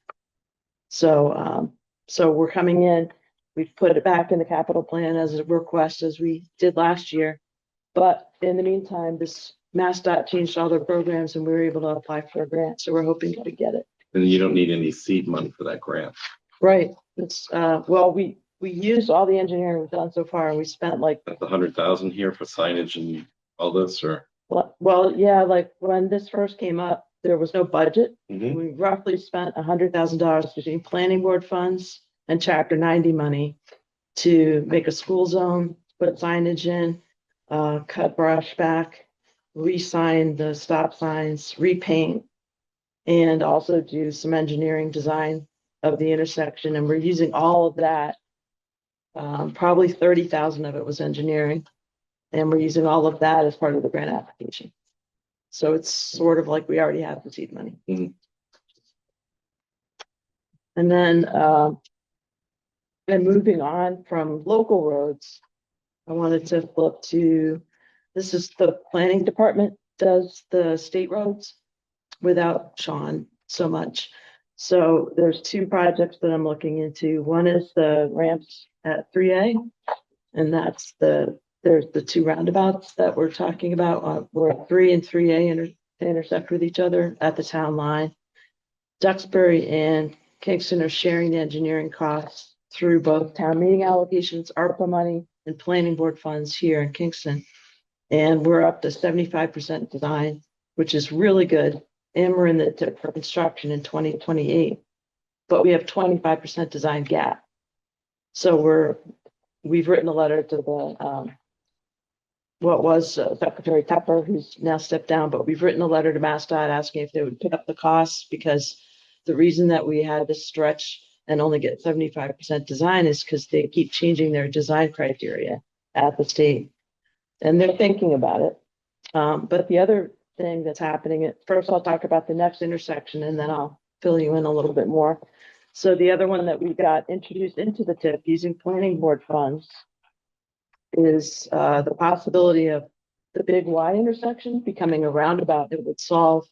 So, so we're coming in, we've put it back in the capital plan as a request as we did last year. But in the meantime, this MassDOT changed all their programs and we were able to apply for a grant. So we're hoping to get it. And you don't need any seed money for that grant. Right. It's, well, we used all the engineering we've done so far and we spent like, That's 100,000 here for signage and all this, or? well, yeah, like when this first came up, there was no budget. Mhm. We roughly spent $100,000 between planning board funds and chapter 90 money to make a school zone, put signage in, cut brush back, re-sign the stop signs, repaint, and also do some engineering design of the intersection. And we're using all of that. Probably 30,000 of it was engineering. And we're using all of that as part of the grant application. So it's sort of like we already have the seed money. Mhm. And then, and moving on from local roads, I wanted to flip to, this is the planning department does the state roads without Sean so much. So there's two projects that I'm looking into. One is the ramps at 3A, and that's there's the two roundabouts that we're talking about, where 3 and 3A intersect with each other at the town line. Duxbury and Kingston are sharing the engineering costs through both town meeting allocations, ARPA money, and planning board funds here in Kingston. And we're up to 75% design, which is really good. And we're in the tip for construction in 2028, but we have 25% design gap. So we've written a letter to the, what was Secretary Tepper, who's now stepped down, but we've written a letter to MassDOT asking if they would pick up the costs, because the reason that we had to stretch and only get 75% design is because they keep changing their design criteria at the state. And they're thinking about it. But the other thing that's happening, first I'll talk about the next intersection and then I'll fill you in a little bit more. So the other one that we got introduced into the TIP using planning board funds is the possibility of the Big Y intersection becoming a roundabout. It would solve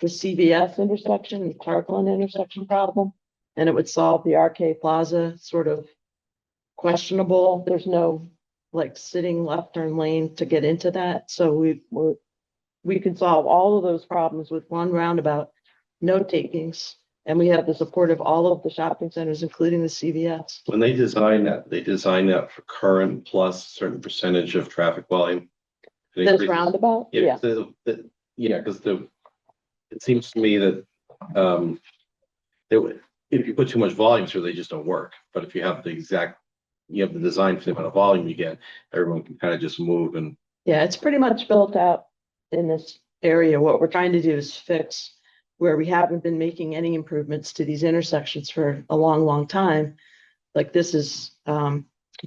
the CVS intersection and Parkland intersection problem. And it would solve the RK Plaza sort of questionable. There's no like sitting left turn lane to get into that. So we can solve all of those problems with one roundabout, no takings. And we have the support of all of the shopping centers, including the CVS. When they design that for current plus certain percentage of traffic volume. It This increases- roundabout, yeah. Because it seems to me that if you put too much volume through, they just don't work. But if you have the design for the amount of volume you get, everyone can kind of just move and. Yeah, it's pretty much built out in this area. What we're trying to do is fix where we haven't been making any improvements to these intersections for a long, long time. Like this is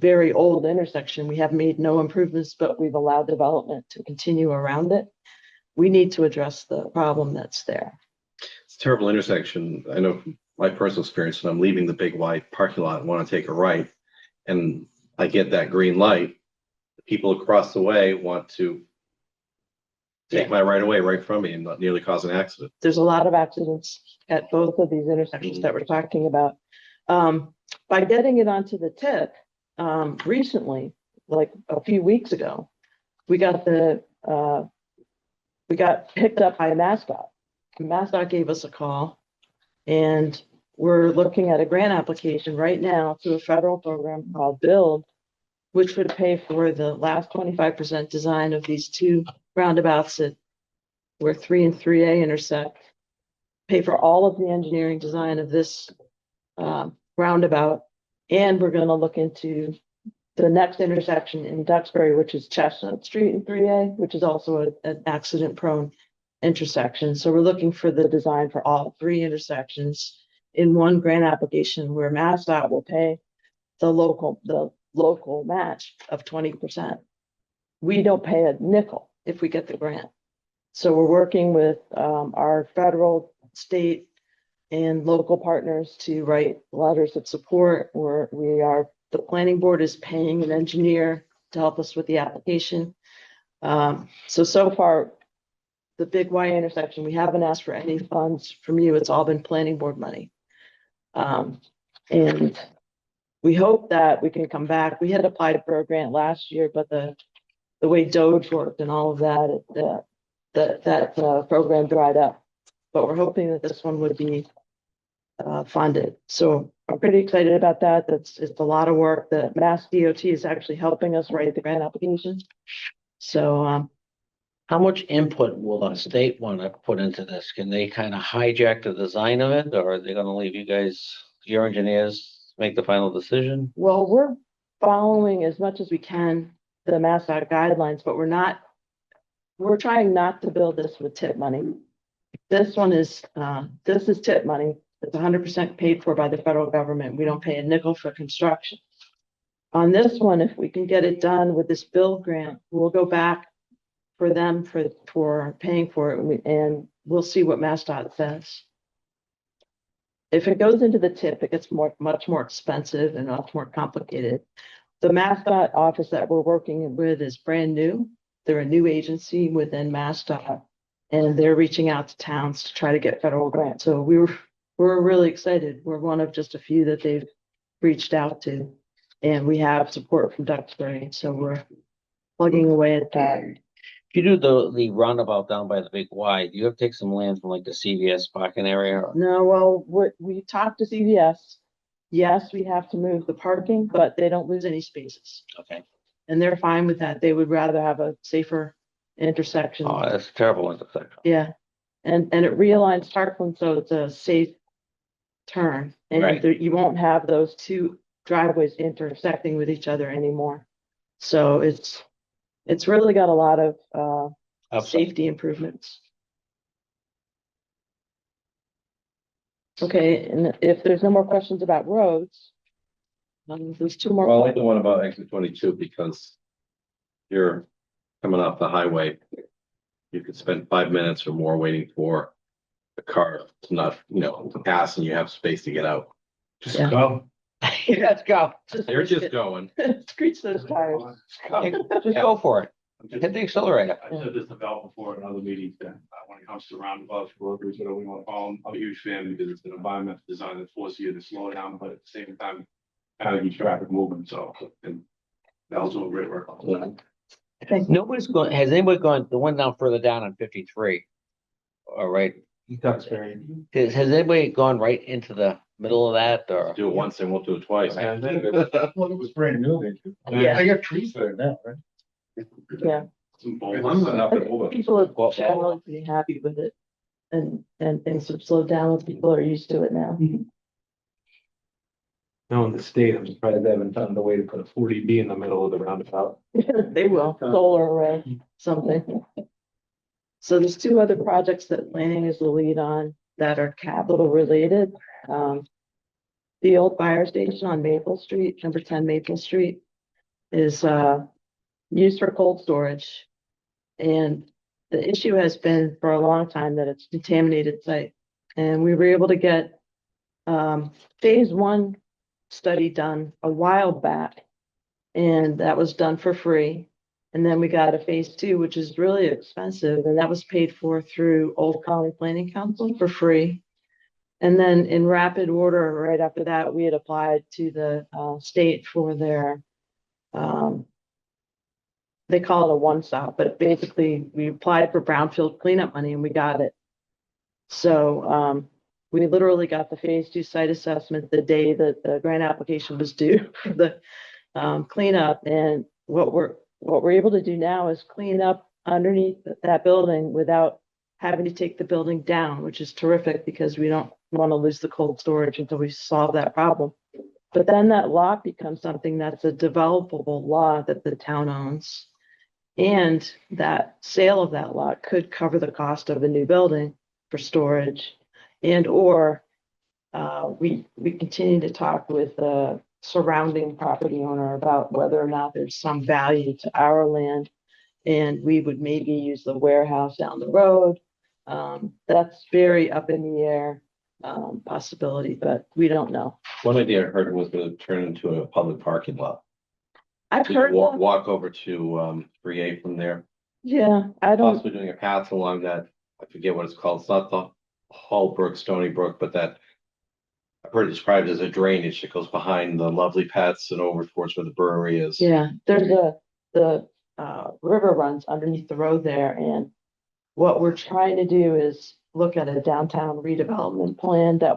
very old intersection. We have made no improvements, but we've allowed development to continue around it. We need to address the problem that's there. It's a terrible intersection. I know from my personal experience when I'm leaving the big wide parking lot and want to take a right. And I get that green light, the people across the way want to take my right of way right from me and not nearly cause an accident. There's a lot of accidents at both of these intersections that we're talking about. By getting it onto the tip, recently, like a few weeks ago, we got picked up by a mascot. MassDOT gave us a call, and we're looking at a grant application right now through a federal program called Build, which would pay for the last 25% design of these two roundabouts that where 3 and 3A intersect, pay for all of the engineering design of this roundabout. And we're going to look into the next intersection in Duxbury, which is Chestnut Street in 3A, which is also an accident-prone intersection. So we're looking for the design for all three intersections in one grant application where MassDOT will pay the local match of 20%. We don't pay a nickel if we get the grant. So we're working with our federal, state, and local partners to write letters of support. The planning board is paying an engineer to help us with the application. So far, the Big Y intersection, we haven't asked for any funds from you. It's all been planning board money. And we hope that we can come back. We had applied for a grant last year, but the way Doge worked and all of that, that program dried up. But we're hoping that this one would be funded. So I'm pretty excited about that. It's a lot of work. The Mass DOT is actually helping us write the grant application. So How much input will the state want to put into this? Can they kind of hijack the design of it, or are they going to leave you guys, your engineers, make the final decision? well, we're following as much as we can the MassDOT guidelines, but we're trying not to build this with tip money. This is tip money. It's 100% paid for by the federal government. We don't pay a nickel for construction. On this one, if we can get it done with this build grant, we'll go back for them for paying for it, and we'll see what MassDOT says. If it goes into the tip, it gets much more expensive and much more complicated. The MassDOT office that we're working with is brand new. They're a new agency within MassDOT, and they're reaching out to towns to try to get federal grants. So we're really excited. We're one of just a few that they've reached out to, and we have support from Duxbury. So we're plugging away at that. If you do the roundabout down by the Big Y, do you have to take some land from like the CVS parking area? No, well, we talked to CVS. Yes, we have to move the parking, but they don't lose any spaces. Okay. And they're fine with that. They would rather have a safer intersection. Oh, that's a terrible intersection. Yeah. And it realigns Parkland, so it's a safe turn. And Right. you won't have those two driveways intersecting with each other anymore. So it's really got a lot of safety improvements. Okay, and if there's no more questions about roads, there's two more. Well, I like the one about exit 22 because you're coming off the highway. You could spend 5 minutes or more waiting for the car to not, to pass, and you have space to get out. Just Yeah. go. Let's go. They're just going. Screech those tires. Just go for it. Hit the accelerator. I said this about before in other meetings that when it comes to roundabouts, brokers, whatever we want to call them, I'm a huge fan because it's an environmental design that forces you to slow down, but at the same time, kind of keeps traffic moving. So, and that was all great work. Nobody's going, has anybody gone, the one down further down on 53? All right. Duxbury. Has anybody gone right into the middle of that or? Do it once and won't do it twice. Well, it was brand new. Yeah. They got trees there now, right? Yeah. Some I'm boulders. not up to hold it. People are generally pretty happy with it. And things have slowed down. People are used to it now. No, in the state, I'm surprised they haven't found a way to put a 40B in the middle of the roundabout. They will, solar array, something. So there's two other projects that planning is the lead on that are capital related. The old fire station on Maple Street, number 10 Maple Street, is used for cold storage. And the issue has been for a long time that it's contaminated site. And we were able to get phase one study done a while back. and that was done for free. And then we got a phase two, which is really expensive, and that was paid for through Old Colony Planning Council for free. And then in rapid order, right after that, we had applied to the state for their, they call it a one-stop, but basically we applied for brownfield cleanup money and we got it. So we literally got the phase two site assessment the day that the grant application was due for the cleanup. And what we're able to do now is clean up underneath that building without having to take the building down, which is terrific because we don't want to lose the cold storage until we solve that problem. But then that lot becomes something that's a developable lot that the town owns. And that sale of that lot could cover the cost of a new building for storage. And or we continue to talk with the surrounding property owner about whether or not there's some value to our land. And we would maybe use the warehouse down the road. That's very up in the air possibility, but we don't know. One idea I heard was to turn into a public parking lot. I've Just heard that. walk over to 3A from there. Yeah, I don't, Possibly doing a path along that, I forget what it's called. It's not the Hallbrook, Stony Brook, but that I've heard it described as a drainage that goes behind the lovely pets and over towards where the brewery is. yeah, there's the river runs underneath the road there. And what we're trying to do is look at a downtown redevelopment plan that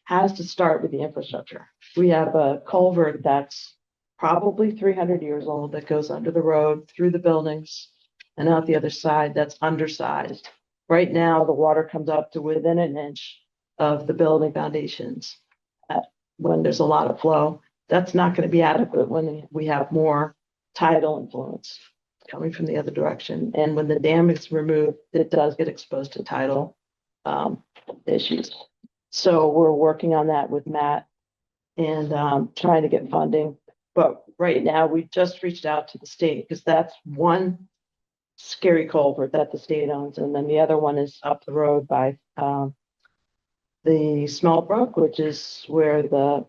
has to start with the infrastructure. We have a culvert that's probably 300 years old that goes under the road through the buildings and out the other side that's undersized. Right now, the water comes up to within an inch of the building foundations when there's a lot of flow. That's not going to be adequate when we have more tidal influence coming from the other direction. And when the dam is removed, it does get exposed to tidal issues. So we're working on that with Matt and trying to get funding. But right now, we just reached out to the state because that's one scary culvert that the state owns. And then the other one is up the road by the Small Brook, which is where the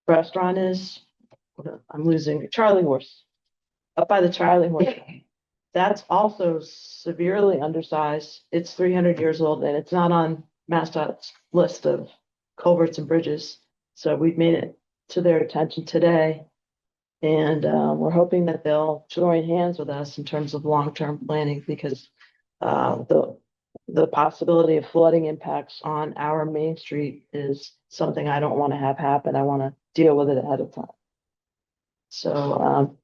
restaurant is. I'm losing Charlie Horse. Up by the Charlie Horse. That's also severely undersized. It's 300 years old and it's not on MassDOT's list of culverts and bridges. So we've made it to their attention today. And we're hoping that they'll join hands with us in terms of long-term planning because the possibility of flooding impacts on our main street is something I don't want to have happen. I want to deal with it ahead of time. So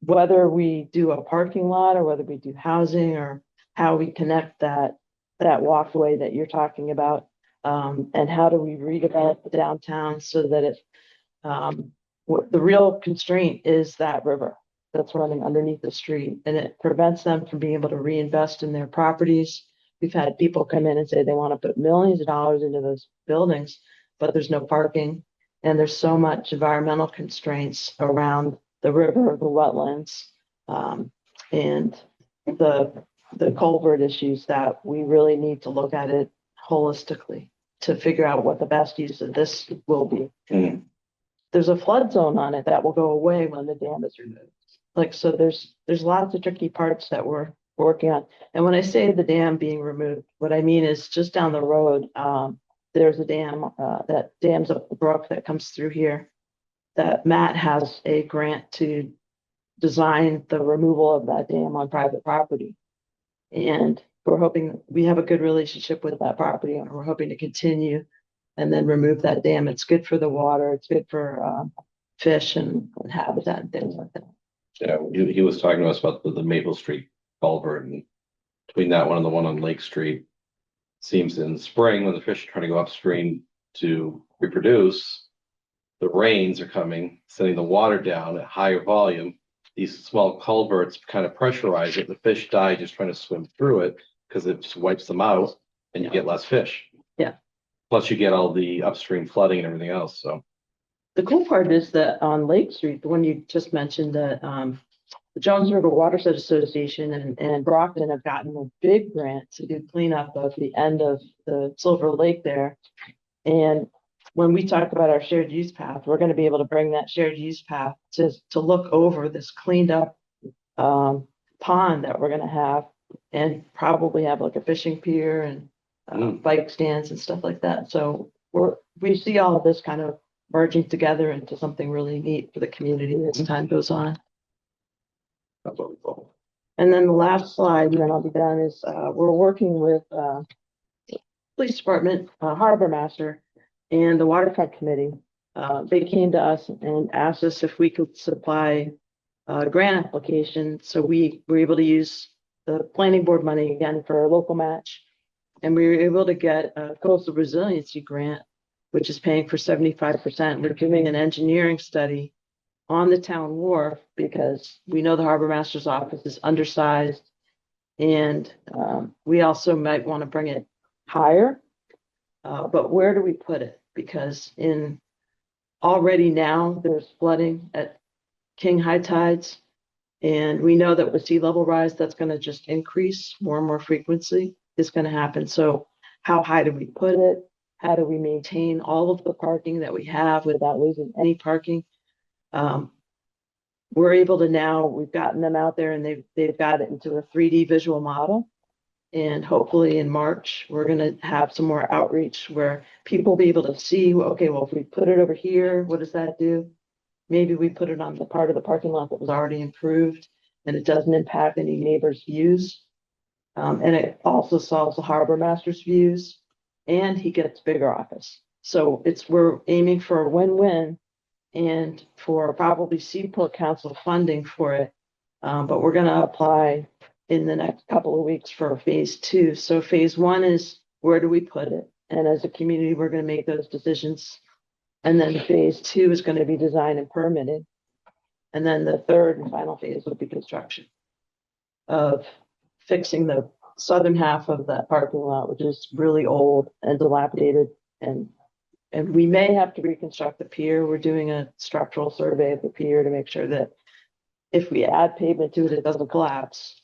whether we do a parking lot or whether we do housing or how we connect that walkway that you're talking about, and how do we redevelop the downtown so that it, the real constraint is that river that's running underneath the street and it prevents them from being able to reinvest in their properties. We've had people come in and say they want to put millions of dollars into those buildings, but there's no parking and there's so much environmental constraints around the river, the wetlands, and the culvert issues that we really need to look at it holistically to figure out what the best use of this will be. Mm. There's a flood zone on it that will go away when the dam is removed. Like, so there's lots of tricky parts that we're working on. And when I say the dam being removed, what I mean is just down the road, there's a dam that dams up the brook that comes through here that Matt has a grant to design the removal of that dam on private property. And we're hoping, we have a good relationship with that property owner. We're hoping to continue and then remove that dam. It's good for the water. It's good for fish and habitat and things like that. Yeah, he was talking to us about the Maple Street culvert and between that one and the one on Lake Street. Seems in spring when the fish are trying to go upstream to reproduce, the rains are coming, sending the water down at higher volume. These small culverts kind of pressurize it. The fish die just trying to swim through it because it just wipes them out and you get less fish. Yeah. Plus you get all the upstream flooding and everything else. So the cool part is that on Lake Street, the one you just mentioned, that the Jones River Watershed Association and Brockton have gotten a big grant to do cleanup of the end of the Silver Lake there. And when we talk about our shared use path, we're gonna be able to bring that shared use path to look over this cleaned up pond that we're gonna have and probably have like a fishing pier and bike stands and stuff like that. So we see all of this kind of merging together into something really neat for the community as time goes on. That's what we thought. And then the last slide, and then I'll be done, is we're working with police department, harbor master, and the waterfront committee. They came to us and asked us if we could supply a grant application. So we were able to use the planning board money again for a local match. And we were able to get a coastal resiliency grant, which is paying for 75%. We're doing an engineering study on the town wharf because we know the harbor master's office is undersized. And we also might want to bring it higher. But where do we put it? Because already now there's flooding at King high tides. And we know that with sea level rise, that's going to just increase more and more frequency is going to happen. So how high do we put it? How do we maintain all of the parking that we have without losing any parking? We're able to now, we've gotten them out there and they've got it into a 3D visual model. And hopefully in March, we're going to have some more outreach where people will be able to see, okay, well, if we put it over here, what does that do? Maybe we put it on the part of the parking lot that was already improved and it doesn't impact any neighbors' views. And it also solves the harbor master's views and he gets bigger office. So we're aiming for a win-win and for probably Seaport Council funding for it. But we're going to apply in the next couple of weeks for phase 2. So phase 1 is where do we put it? And as a community, we're going to make those decisions. And then phase 2 is going to be design and permitting. And then the third and final phase will be construction of fixing the southern half of that parking lot, which is really old and dilapidated. And we may have to reconstruct the pier. We're doing a structural survey of the pier to make sure that if we add pavement to it, it doesn't collapse.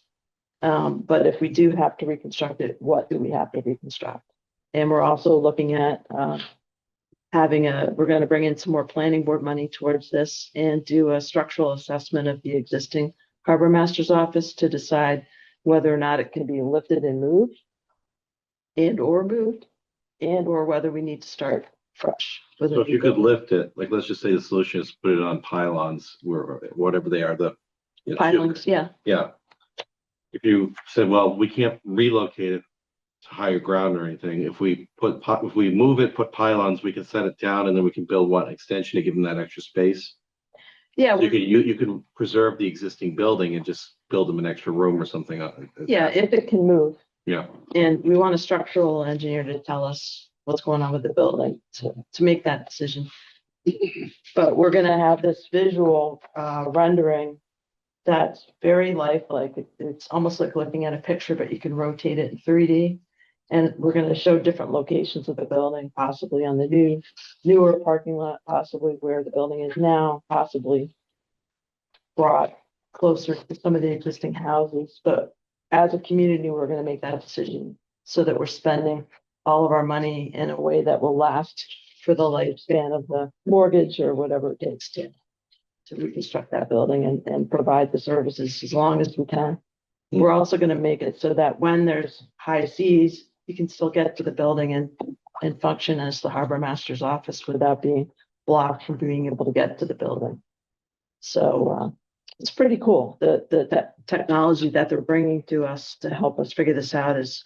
But if we do have to reconstruct it, what do we have to reconstruct? And we're also looking at we're going to bring in some more planning board money towards this and do a structural assessment of the existing harbor master's office to decide whether or not it can be lifted and moved and or whether we need to start fresh. So if you could lift it, like, let's just say the solution is put it on pylons, where whatever they are, Pilings, yeah. Yeah. If you said, well, we can't relocate it to higher ground or anything, if we move it, put pylons, we can set it down and then we can build one extension to give them that extra space. Yeah. So you can preserve the existing building and just build them an extra room or something. Yeah, if it can move. Yeah. And we want a structural engineer to tell us what's going on with the building to make that decision. But we're going to have this visual rendering that's very lifelike. It's almost like looking at a picture, but you can rotate it in 3D. And we're going to show different locations of the building, possibly on the newer parking lot, possibly where the building is now, possibly brought closer to some of the existing houses. But as a community, we're going to make that decision so that we're spending all of our money in a way that will last for the lifespan of the mortgage or whatever it takes to reconstruct that building and provide the services as long as we can. We're also going to make it so that when there's high seas, you can still get to the building and function as the harbor master's office without being blocked from being able to get to the building. So it's pretty cool. The technology that they're bringing to us to help us figure this out is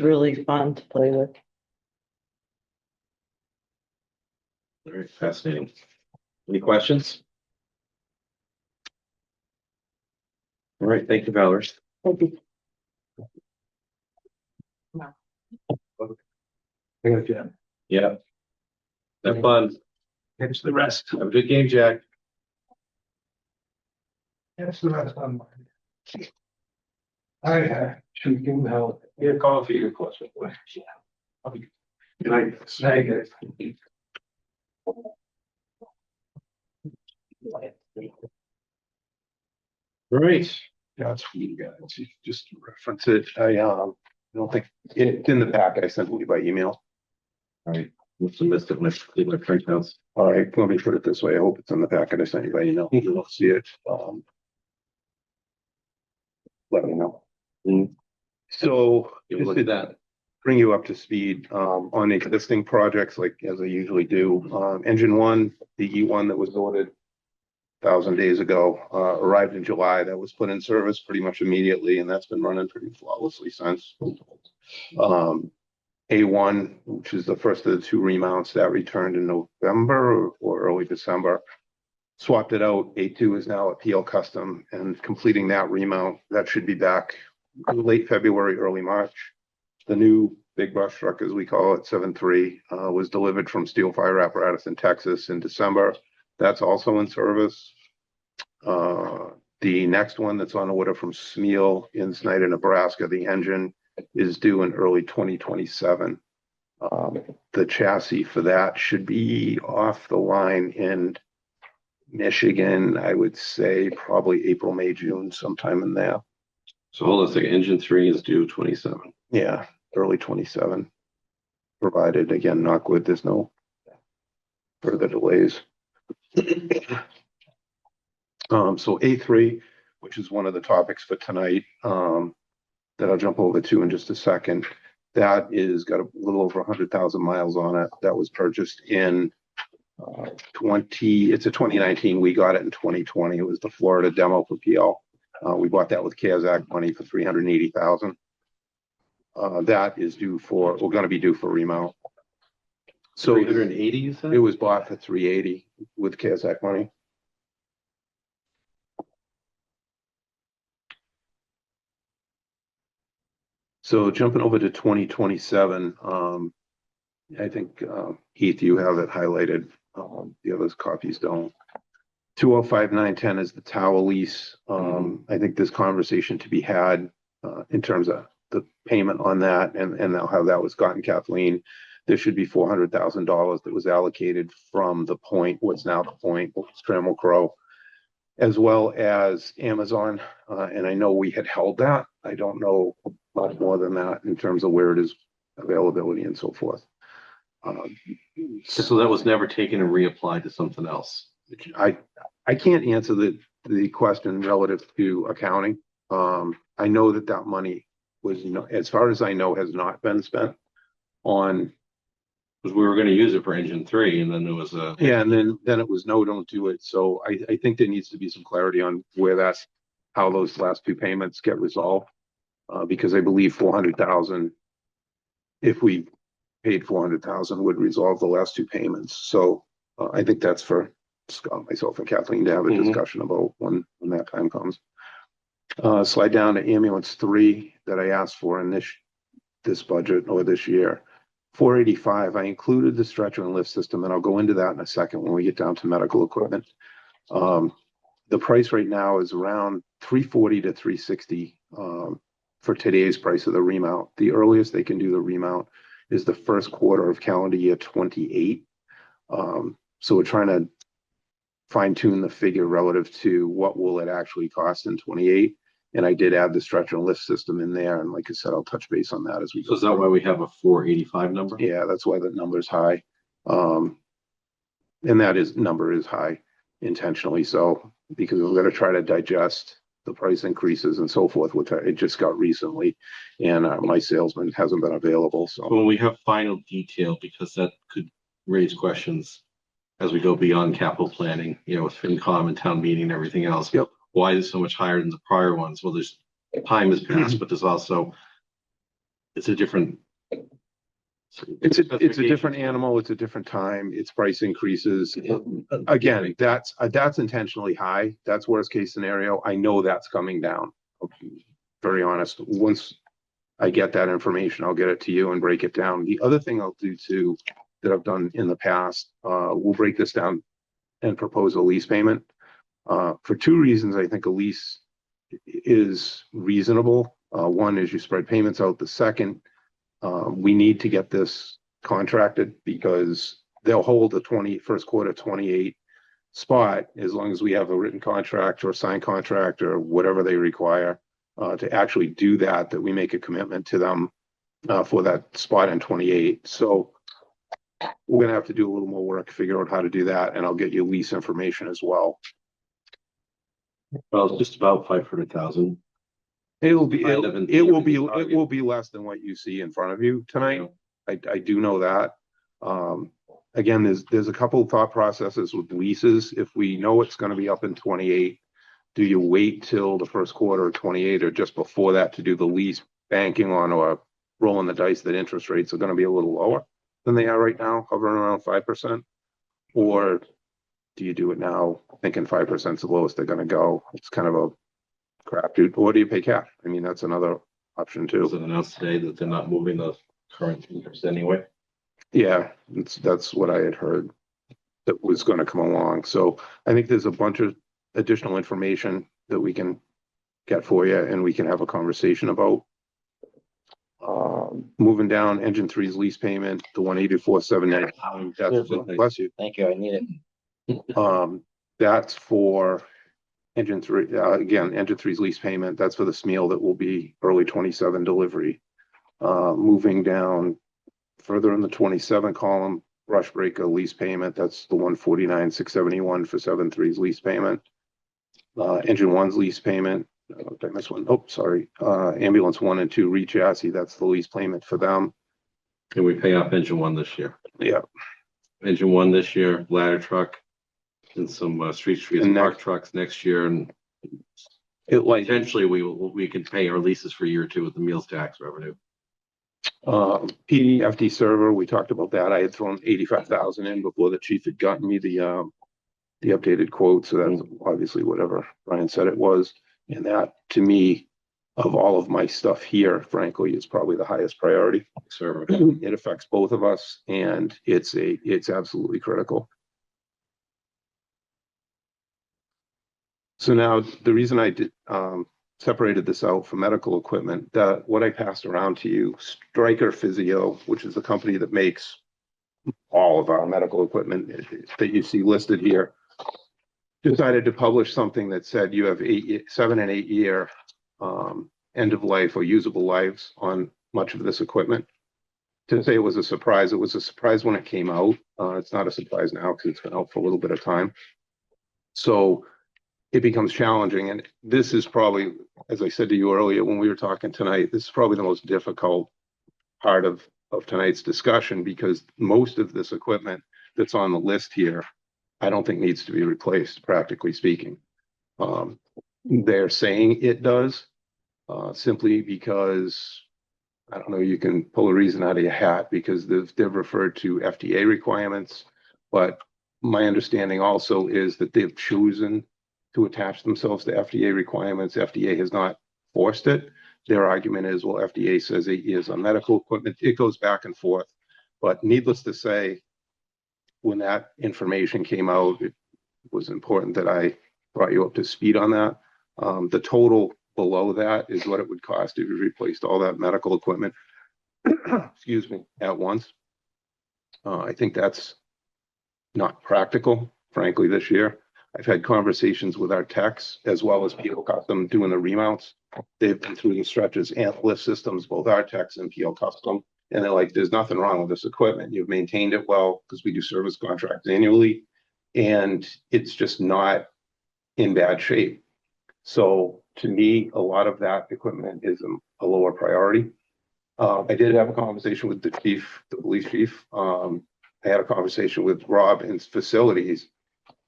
really fun to play with. Very fascinating. Any questions? All right, thank you, Valerie. Thank you. I got you. Yeah. Have fun. Finish the rest. Have a good game, Jack. That's the rest on mine. Should we give him help? Get a coffee, of course. Good night. Night, guys. All right. Yeah, it's for you guys. You just reference it. I don't think it's in the packet. I sent it to you by email. All right. Must have missed it when I did my printouts. All right, let me put it this way. I hope it's in the packet I sent you by email. You won't see it. Let me know. So You look at that. bring you up to speed on existing projects, like as I usually do. Engine one, the E1 that was ordered 1,000 days ago, arrived in July. That was put in service pretty much immediately, and that's been running pretty flawlessly since. A1, which is the first of the two remounts, that returned in November or early December. Swapped it out. A2 is now at PL Custom and completing that remount. That should be back late February, early March. The new big brush truck, as we call it, 7.3, was delivered from Steel Fire Apparatus in Texas in December. That's also in service. The next one that's on order from Smeal in Snyder, Nebraska, the engine is due in early 2027. The chassis for that should be off the line in Michigan, I would say probably April, May, June, sometime in there. So hold on a second. Engine 3 is due 27. Yeah, early 27. Provided, again, knock wood, there's no further delays. So A3, which is one of the topics for tonight, that I'll jump over to in just a second. That is got a little over 100,000 miles on it. That was purchased in it's a 2019. We got it in 2020. It was the Florida demo for PL. We bought that with CARES Act money for 380,000. That is due for, we're going to be due for remount. So 380, you said? it was bought for 380 with CARES Act money. So jumping over to 2027, I think, Heath, you have it highlighted. The others copies don't. 205910 is the tower lease. I think there's conversation to be had in terms of the payment on that and how that was gotten, Kathleen. There should be $400,000 that was allocated from the point, what's now the point, Trammell Crow, as well as Amazon. And I know we had held that. I don't know much more than that in terms of where it is, availability and so forth. So that was never taken and reapplied to something else. I can't answer the question relative to accounting. I know that money was, as far as I know, has not been spent on. Because we were going to use it for engine 3, and then there was a. Yeah, and then it was no, don't do it. So I think there needs to be some clarity on where how those last two payments get resolved. Because I believe 400,000, if we paid 400,000, would resolve the last two payments. So I think that's for Scott, myself, and Kathleen to have a discussion about when that time comes. Slide down to ambulance 3 that I asked for in this budget or this year. 485. I included the stretcher and lift system, and I'll go into that in a second when we get down to medical equipment. The price right now is around 340 to 360 for today's price of the remount. The earliest they can do the remount is the first quarter of calendar year 28. So we're trying to fine tune the figure relative to what will it actually cost in 28. And I did add the stretcher and lift system in there. And like I said, I'll touch base on that as we go. So is that why we have a 485 number? Yeah, that's why the number's high. And that number is high intentionally. So because we're going to try to digest the price increases and so forth, which I just got recently, and my salesman hasn't been available. So when we have final detail, because that could raise questions as we go beyond capital planning, with FinCom and town meeting and everything else. Yep. Why is it so much higher than the prior ones? Well, there's time has passed, but there's also it's a different. it's a different animal. It's a different time. It's price increases. Again, that's intentionally high. That's worst case scenario. I know that's coming down. I'll be very honest. Once I get that information, I'll get it to you and break it down. The other thing I'll do too, that I've done in the past, we'll break this down and propose a lease payment. For two reasons, I think a lease is reasonable. One is you spread payments out. The second, we need to get this contracted because they'll hold the first quarter 28 spot as long as we have a written contract or a signed contract or whatever they require to actually do that we make a commitment to them for that spot in 28. So we're gonna have to do a little more work, figure out how to do that, and I'll get you lease information as well. Well, it's just about 500,000. It'll be, Kind of in it will be, theory, it will be less than what you see in front of you tonight. I do know that. Again, there's a couple of thought processes with leases. If we know it's gonna be up in 28, do you wait till the first quarter of 28 or just before that to do the lease, banking on or rolling the dice that interest rates are gonna be a little lower than they are right now, hovering around 5%? Or do you do it now thinking 5% is the lowest they're gonna go? It's kind of a crapshoot. Or do you pay cash? I mean, that's another option Was too. it announced today that they're not moving the current interest anyway? Yeah, that's what I had heard that was gonna come along. So I think there's a bunch of additional information that we can get for you and we can have a conversation about. Moving down, engine three's lease payment, the 184,799. Bless you. Thank you, I need it. That's for engine three, again, engine three's lease payment. That's for the Smeal that will be early 27 delivery. Moving down further in the 27 column, brush breaker lease payment. That's the 149,671 for 7.3's lease payment. Engine one's lease payment. Did I miss one? Oh, sorry. Ambulance 1 and 2 re-chassis. That's the lease payment for them. Can we pay off engine one this year? Yeah. Engine one this year, ladder truck, and some street And park trucks next year, and potentially we can pay our leases for year two with the meals tax revenue. PD FD server, we talked about that. I had thrown 85,000 in before the chief had gotten me the updated quote. So that's obviously whatever Brian said it was. And that, to me, of all of my stuff here, frankly, is probably the highest priority. Server. It affects both of us, and it's absolutely critical. So now the reason I did separated this out for medical equipment, that what I passed around to you, Stryker Physio, which is the company that makes all of our medical equipment that you see listed here, decided to publish something that said you have 7 and 8 year end of life or usable lives on much of this equipment. To say it was a surprise, it was a surprise when it came out. It's not a surprise now because it's been out for a little bit of time. So it becomes challenging. And this is probably, as I said to you earlier when we were talking tonight, this is probably the most difficult part of tonight's discussion, because most of this equipment that's on the list here, I don't think needs to be replaced, practically speaking. They're saying it does, simply because, I don't know, you can pull a reason out of your hat because they've referred to FDA requirements, but my understanding also is that they've chosen to attach themselves to FDA requirements. FDA has not forced it. Their argument is, well, FDA says 8 years on medical equipment. It goes back and forth. But needless to say, when that information came out, it was important that I brought you up to speed on that. The total below that is what it would cost if you replaced all that medical equipment, excuse me, at once. I think that's not practical, frankly, this year. I've had conversations with our techs as well as PL Custom doing the remounts. They've been through the stretches and lift systems, both our techs and PL Custom. And they're like, there's nothing wrong with this equipment. You've maintained it well, because we do service contracts annually, and it's just not in bad shape. So to me, a lot of that equipment is a lower priority. I did have a conversation with the police chief. I had a conversation with Rob in facilities,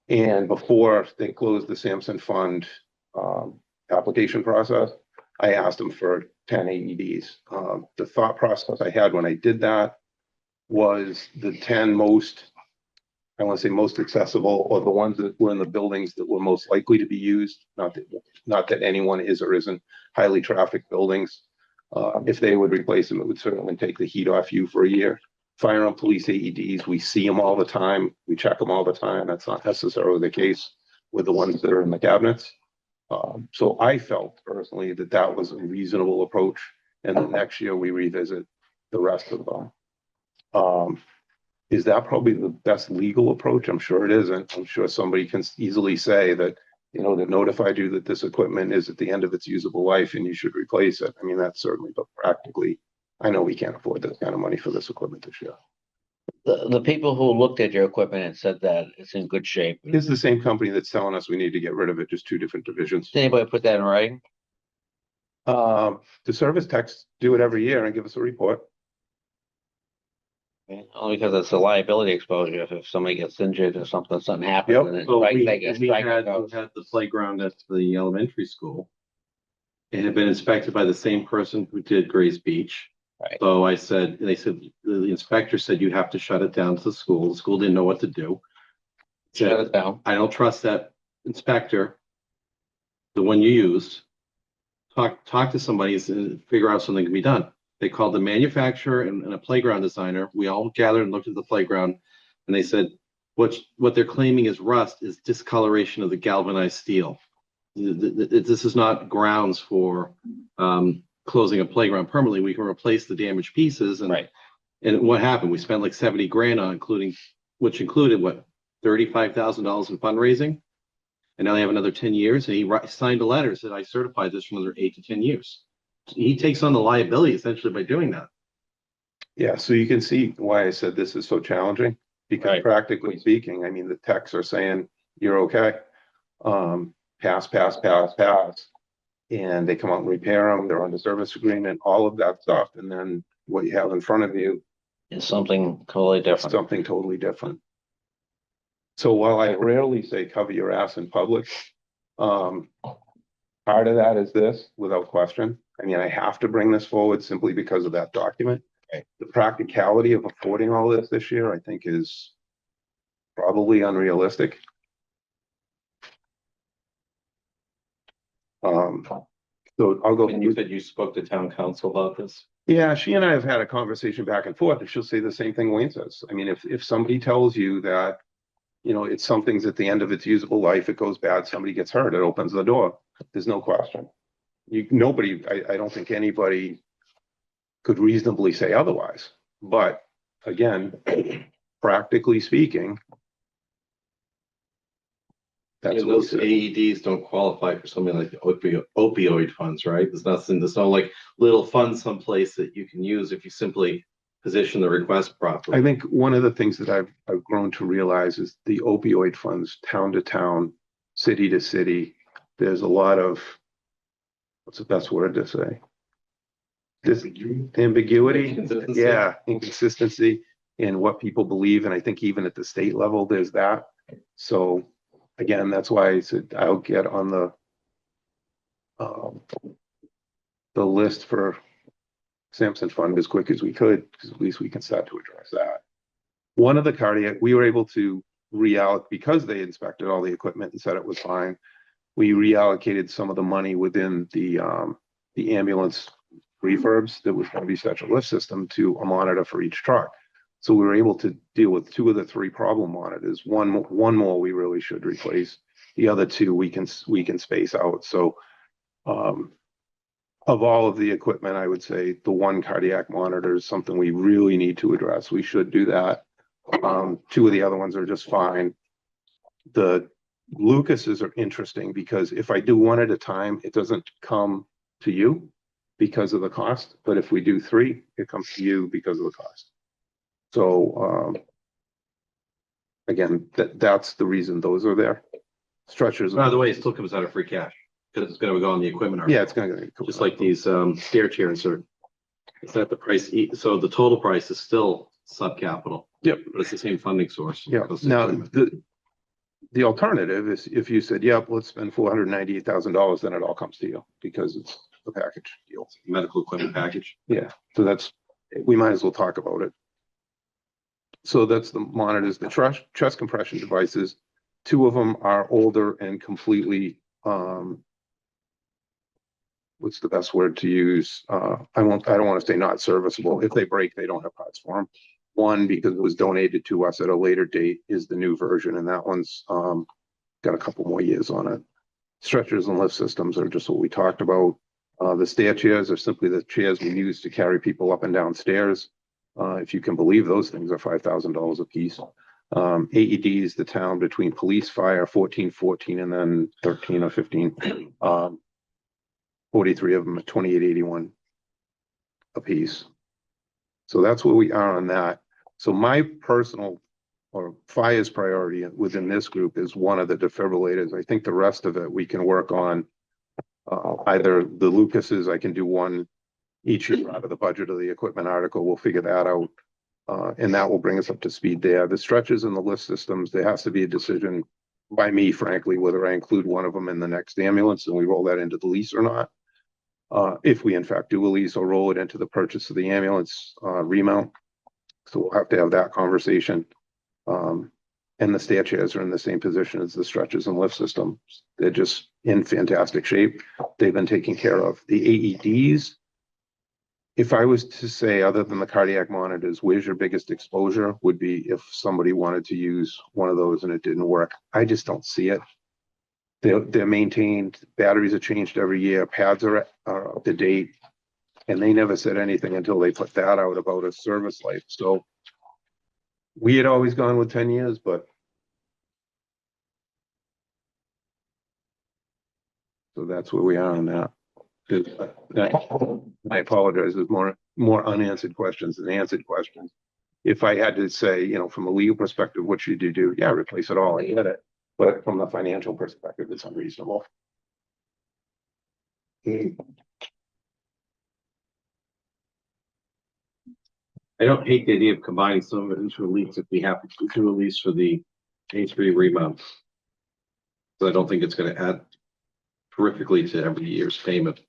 and before they closed the Sampson Fund application process, I asked him for 10 AEDs. The thought process I had when I did that was the 10 most, I want to say most accessible, or the ones that were in the buildings that were most likely to be used. Not that anyone is or isn't highly trafficked buildings. If they would replace them, it would certainly take the heat off you for a year. Fire and police AEDs, we see them all the time. We check them all the time. That's not necessarily the case with the ones that are in the cabinets. So I felt personally that that was a reasonable approach. And then next year we revisit the rest of them. Is that probably the best legal approach? I'm sure it isn't. I'm sure somebody can easily say that, you know, they've notified you that this equipment is at the end of its usable life and you should replace it. I mean, that's certainly, but practically, I know we can't afford that kind of money for this equipment this year. The people who looked at your equipment and said that it's in good shape, This is the same company that's telling us we need to get rid of it, just two different divisions. did anybody put that in writing? The service techs do it every year and give us a report. Only because it's a liability exposure. If somebody gets injured or something happens, Yep. and it's Well, right, we, they get we strike had, goes. we had the playground at the elementary school. It had been inspected by the same person who did Grace Beach. Right. So I said, they said, the inspector said you have to shut it down to the school. The school didn't know what to do. Shut Said, it down. I don't trust that inspector, the one you used. Talk to somebody and figure out something can be done. They called the manufacturer and a playground designer. We all gathered and looked at the playground, and they said, what they're claiming is rust is discoloration of the galvanized steel. This is not grounds for closing a playground permanently. We can replace the damaged pieces. And Right. and what happened? We spent like 70 grand on which included what, $35,000 in fundraising. And now they have another 10 years. And he signed a letter, said, I certified this for another 8 to 10 years. He takes on the liability essentially by doing that. Yeah, so you can see why I said this is so challenging, because Right. practically speaking, I mean, the techs are saying, you're okay. Pass. And they come out and repair them. They're under service agreement, all of that stuff. And then what you have in front of you It's something totally is different. something totally different. So while I rarely say cover your ass in public, part of that is this, without question. I mean, I have to bring this forward simply because of that document. Right. The practicality of affording all this year, I think, is probably unrealistic. So I'll go. And you said you spoke to town council about this? Yeah, she and I have had a conversation back and forth, and she'll say the same thing Wayne says. I mean, if somebody tells you that, you know, it's something's at the end of its usable life, it goes bad, somebody gets hurt, it opens the door. There's no question. I don't think anybody could reasonably say otherwise. But again, practically speaking, that's Yeah, what we those said. AEDs don't qualify for something like the opioid funds, right? There's no like little fund someplace that you can use if you simply position the request properly. I think one of the things that I've grown to realize is the opioid funds, town to town, city to city. There's a lot of, what's the best word to say? This ambiguity, Inconsistency. yeah, inconsistency in what people believe. And I think even at the state level, there's that. So again, that's why I said I'll get on the list for Sampson Fund as quick as we could, because at least we can start to address that. One of the cardiac, we were able to reallocate, because they inspected all the equipment and said it was fine. We reallocated some of the money within the ambulance refurbs that was going to be such a lift system to a monitor for each truck. So we were able to deal with 2 of the 3 problem monitors. One more we really should replace. The other 2 we can space out. So of all of the equipment, I would say the 1 cardiac monitor is something we really need to address. We should do that. 2 of the other ones are just fine. The Lucases are interesting because if I do 1 at a time, it doesn't come to you because of the cost. But if we do 3, it comes to you because of the cost. So again, that's the reason those are there. Stretchers. By the way, it still comes out of free cash because it's going to go on the equipment. Yeah, it's going to go just like these stair chairs are. It's not the price. So the total price is still sub-capital. Yep. But it's the same funding source. Yeah. Now the alternative is if you said, "Yep, let's spend $498,000," then it all comes to you because it's a package deal, Medical equipment package. Yeah. So we might as well talk about it. So that's the monitors, the chest compression devices. 2 of them are older and completely, what's the best word to use? I don't want to say not serviceable. If they break, they don't have parts for them. One, because it was donated to us at a later date, is the new version, and that one's got a couple more years on it. Stretchers and lift systems are just what we talked about. The stair chairs are simply the chairs we use to carry people up and down stairs. If you can believe, those things are $5,000 a piece. AEDs, the town between police, fire, 14, and then 13 or 15. 43 of them at $2,881 a piece. So that's where we are on that. So my personal or fire's priority within this group is one of the defibrillators. I think the rest of it we can work on. Either the Lucases, I can do one each year out of the budget of the equipment article. We'll figure that out. And that will bring us up to speed there. The stretches and the lift systems, there has to be a decision by me, frankly, whether I include one of them in the next ambulance and we roll that into the lease or not. If we in fact do a lease or roll it into the purchase of the ambulance remount. So we'll have to have that conversation. And the stair chairs are in the same position as the stretches and lift systems. They're just in fantastic shape. They've been taken care of. The AEDs, if I was to say, other than the cardiac monitors, where's your biggest exposure would be if somebody wanted to use one of those and it didn't work. I just don't see it. They're maintained, batteries are changed every year, pads are up to date, and they never said anything until they put that out about a service life. So we had always gone with 10 years, but so that's where we are on that. I apologize. There's more unanswered questions than answered questions. If I had to say, you know, from a legal perspective, what should you do? Yeah, replace it all. I get it. But from the financial perspective, it's unreasonable. I don't hate the idea of combining some of it into a lease if we have to do a lease for the A3 remount. So I don't think it's going to add terrifically to every year's payment.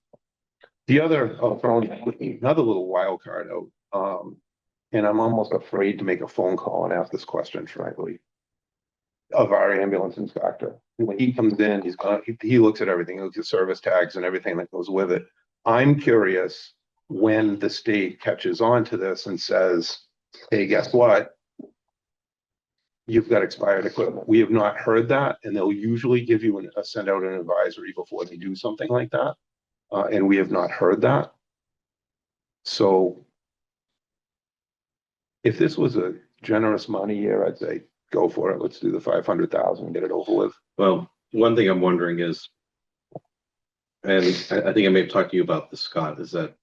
The other, I'll throw another little wild card out. And I'm almost afraid to make a phone call and ask this question, frankly, of our ambulance inspector. When he comes in, he looks at everything, he looks at service tags and everything that goes with it. I'm curious when the state catches on to this and says, hey, guess what? You've got expired equipment. We have not heard that, and they'll usually give you send out an advisory before they do something like that. And we have not heard that. So if this was a generous money year, I'd say go for it. Let's do the 500,000 and get it over with. Well, one thing I'm wondering is, and I think I may have talked to you about this, Scott, is that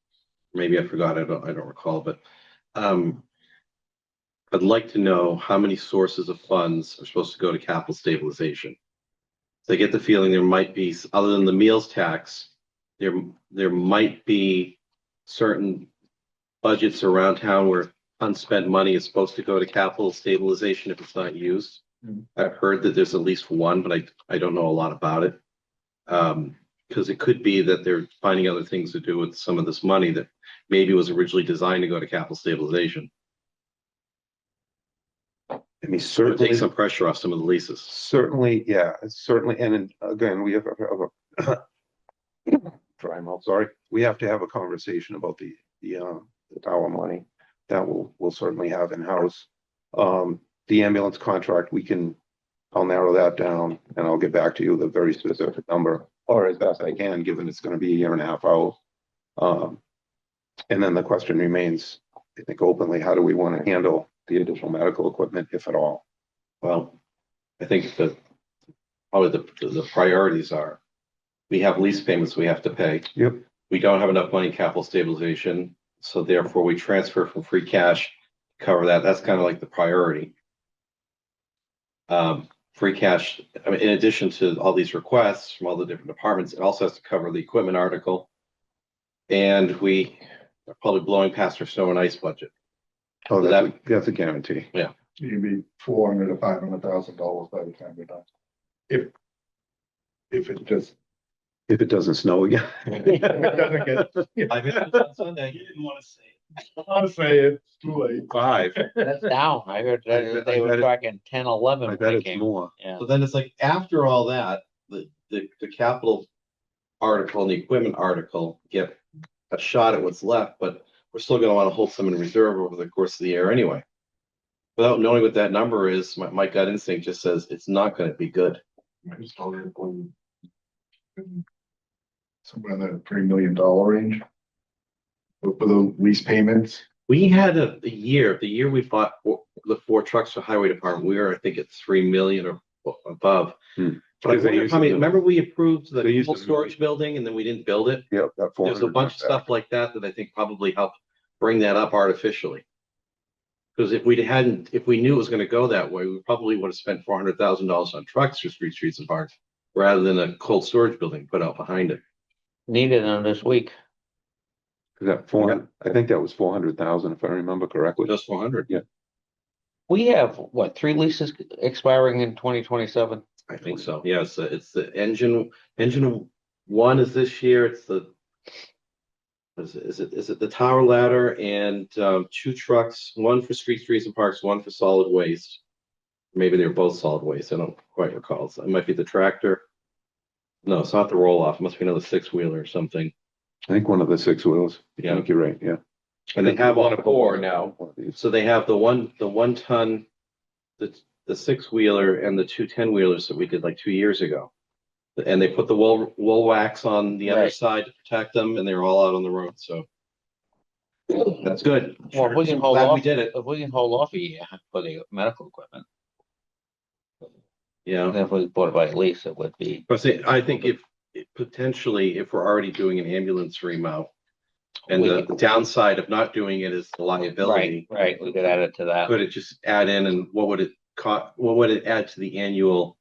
maybe I forgot, I don't recall, but I'd like to know how many sources of funds are supposed to go to capital stabilization. So I get the feeling there might be, other than the meals tax, there might be certain budgets around town where unspent money is supposed to go to capital stabilization if it's not used. I've heard that there's at least one, but I don't know a lot about it. Because it could be that they're finding other things to do with some of this money that maybe was originally designed to go to capital stabilization. I mean, It would certainly, take some pressure off some of the leases. certainly, yeah, certainly. And again, we have a dry mouth, sorry. We have to have a conversation about the tower money that we'll certainly have in-house. The ambulance contract, I'll narrow that down and I'll get back to you with a very specific number, or as best I can, given it's going to be a year and a half out. And then the question remains, I think openly, how do we want to handle the additional medical equipment, if at all? Well, I think that probably the priorities are, we have lease payments we have to pay. Yep. We don't have enough money in capital stabilization, so therefore we transfer from free cash to cover that. That's kind of like the priority. Free cash, I mean, in addition to all these requests from all the different departments, it also has to cover the equipment article. And we are probably blowing past our snow and ice budget. Oh, So that's a guarantee. You'd be $400,000 to $500,000 by the time you're done. If If it doesn't snow again. it doesn't get. I missed it on Sunday. You didn't want to say it. I want to say it, it's too late. 5. That's down. I heard I that bet- they I were bet it- talking 10, 11. I when bet it it's came. more. Yeah. So then it's like, after all that, the capital article and the equipment article get a shot at what's left, but we're still gonna want to hold some in reserve over the course of the year anyway. Without knowing what that number is, my gut instinct just says it's not gonna be good. I just told her going somewhere in the $3 million range. But for the lease payments, We had the year we bought the 4 trucks for highway department, we were, I think, at 3 million or above. Hmm. But I Because they wonder used how to many, do it. remember we approved the They used cold to do storage building and then we didn't build it? Yep, that 400. There's a bunch of stuff like that I think probably helped bring that up artificially. Because if we knew it was gonna go that way, we probably would have spent $400,000 on trucks for streets and parks rather than a cold storage building put out behind it. Needed on this week. Is that I think that was 400,000 if I remember correctly. Just 400. Yeah. We have, what, 3 leases expiring in 2027? I think so. Yeah, it's the engine one is this year. It's the, what is it? Is it the tower ladder and 2 trucks, one for streets and parks, one for solid waste. Maybe they're both solid waste. I don't quite recall. So it might be the tractor. No, it's not the roll off. It must be another 6-wheeler or something. I think one of the 6 wheels. Yeah. I think you're right, yeah. And they have all One of 4 them. now. One of these. So they have the 1 ton, the 6-wheeler and the 2 10-wheelers that we did like 2 years ago. And they put the wool wax on the other Right. side to protect them, and they're all out on the road. So that's good. Well, if we can hold Glad off, we did it. if we can hold off a year for the medical equipment, Yeah. if we bought it by lease, it would be. But see, I think if potentially if we're already doing an ambulance remount, and we the could- downside of not doing it is the liability. Right, we could add it to that Could it just add in, and what would it cost? What would it add to the annual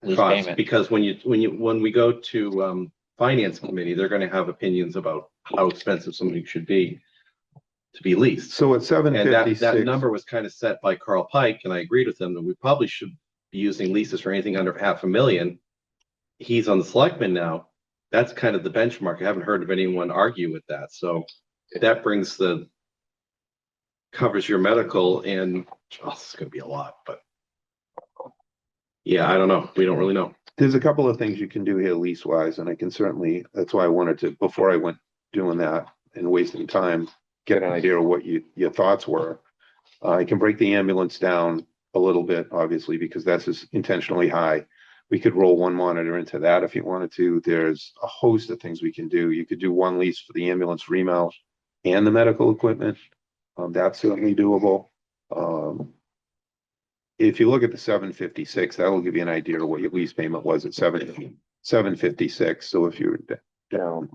lease cost? payment. Because when we go to finance committee, they're going to have opinions about how expensive something should be to be leased. So at And 756. that number was kind of set by Carl Pike, and I agreed with him that we probably should be using leases for anything under $500,000. He's on the selectmen now. That's kind of the benchmark. I haven't heard of anyone argue with that. So that covers your medical, and it's going to be a lot, but yeah, I don't know. We don't really know. There's a couple of things you can do here lease wise, and I can certainly, that's why I wanted to, before I went doing that and wasting time, get an idea of what your thoughts were. I can break the ambulance down a little bit, obviously, because that's just intentionally high. We could roll 1 monitor into that if you wanted to. There's a host of things we can do. You could do 1 lease for the ambulance remount and the medical equipment. That's certainly doable. If you look at the 756, that will give you an idea of what your lease payment was at 756. So if you're down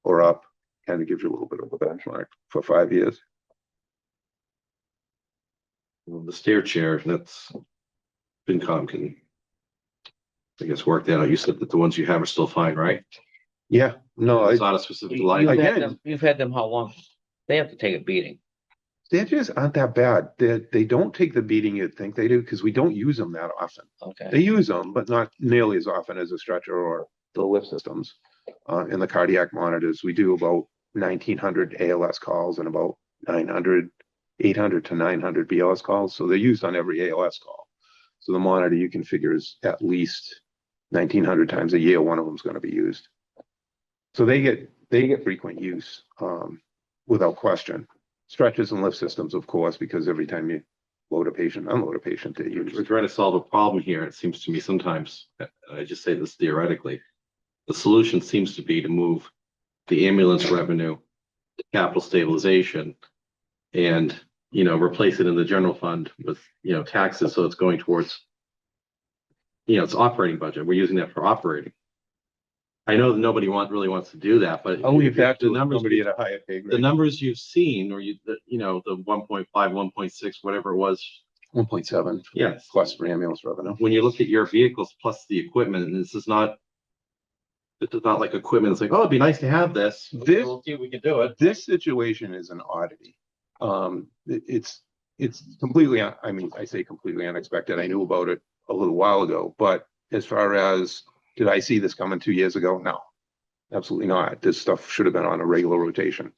or up, kind of gives you a little bit of a benchmark for 5 years. The stair chair, that's FinCom can, I guess, work that out. You said that the ones you have are still fine, right? Yeah, no, It's not a specific line. You've had them how long? They have to take a beating. they just aren't that bad. They don't take the beating you'd think they do because we don't use them that often. Okay. They use them, but not nearly as often as a stretcher or the lift systems. In the cardiac monitors, we do about 1,900 ALS calls and about 800 to 900 BLS calls. So they're used on every ALS call. So the monitor you can figure is at least 1,900 times a year. One of them is going to be used. So they get frequent use without question. Stretchers and lift systems, of course, because every time you load a patient, unload a patient, they use. We're trying to solve a problem here. It seems to me sometimes, I just say this theoretically, the solution seems to be to move the ambulance revenue to capital stabilization and, replace it in the general fund with, taxes. So it's going towards, it's operating budget. We're using that for operating. I know that nobody really wants to do that, but Only if the that's numbers, somebody at a higher pay the grade. numbers you've seen, or the 1.5, 1.6, whatever it was. 1.7. Yes. Plus for ambulance revenue. When you look at your vehicles plus the equipment, and this is not like equipment. It's like, oh, it'd be nice to have this. We'll see if we can do it. This situation is an oddity. It's completely, I say completely unexpected. I knew about it a little while ago, but as far as, did I see this coming 2 years ago? No, absolutely not. This stuff should have been on a regular rotation.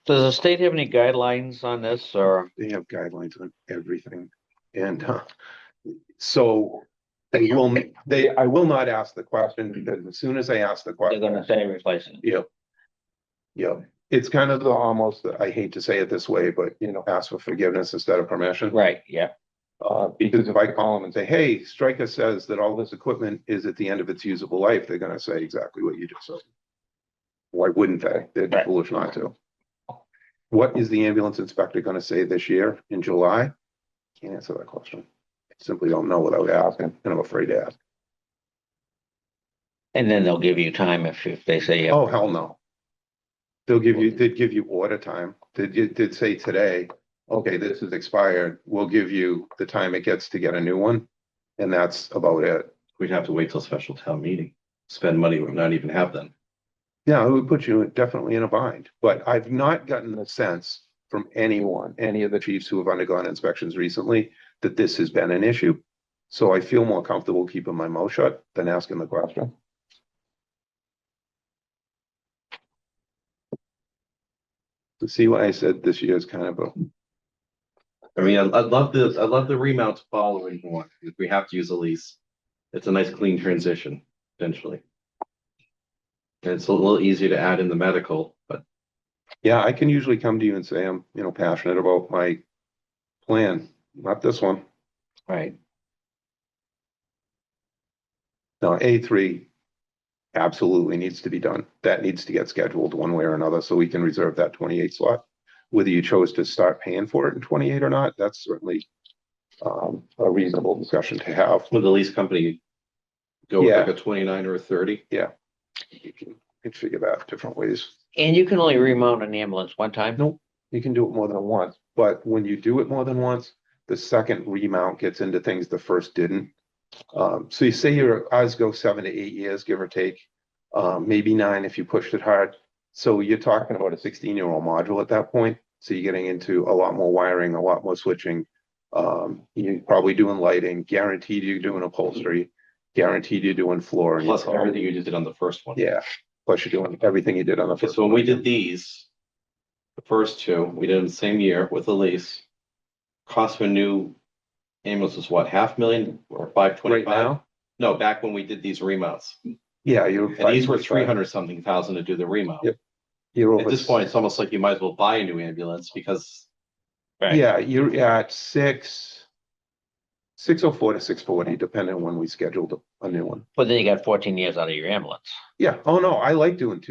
Does the state have any guidelines on this, or? They have guidelines on everything. And so I will not ask the question because as soon as I ask the They're question. gonna say replace it. Yep. It's kind of almost, I hate to say it this way, but ask for forgiveness instead of permission. Right, yeah. Because if I call them and say, hey, Stryker says that all this equipment is at the end of its usable life, they're gonna say exactly what you just said. Why wouldn't they? They'd be Right. foolish not to. What is the ambulance inspector gonna say this year in July? Can't answer that question. I simply don't know without asking, and I'm afraid to ask. And then they'll give you time if they say, yeah. Oh, hell no. They'd give you order time. Did say today, okay, this is expired, we'll give you the time it gets to get a new one. And that's about it. We'd have to wait till special town meeting, spend money we not even have then. Yeah, it would put you definitely in a bind, but I've not gotten the sense from anyone, any of the chiefs who have undergone inspections recently, that this has been an issue. So I feel more comfortable keeping my mouth shut than asking the question. To see what I said this year is kind of a, I mean, I'd love the remount following one, if we have to use a lease. It's a nice clean transition, eventually. And it's a little easier to add in the medical, but yeah, I can usually come to you and say, I'm, passionate about my plan, not this one. Right. No, A3 absolutely needs to be done. That needs to get scheduled one way or another so we can reserve that 28 slot. Whether you chose to start paying for it in 28 or not, that's certainly a reasonable discussion to have. with the lease company, go with Yeah. like a 29 or a 30. You can figure that different ways. And you can only remount an ambulance one time? Nope, you can do it more than once, but when you do it more than once, the second remount gets into things the first didn't. So you say your ours go 7 to 8 years, give or take, maybe 9 if you pushed it hard. So you're talking about a 16-year-old module at that point. So you're getting into a lot more wiring, a lot more switching. You're probably doing lighting, guaranteed you're doing upholstery, guaranteed you're doing floor. and Plus you're- everything you did on the first one. Yeah, plus you're doing everything you did on the Okay, first. so when we one. did these, the first two, we did in the same year with the lease. Cost of a new ambulance was what, 500,000 or Right 525? now, No, back when we did these remounts. yeah, you're. And these were 5.5. 300 something thousand to do the remount. Yep. You're At over. this point, it's almost like you might as well buy a new ambulance because Right. Yeah, you're at 604 to 640, depending on when we scheduled a new one. But then you got 14 years out of your ambulance. Yeah, oh no, I like doing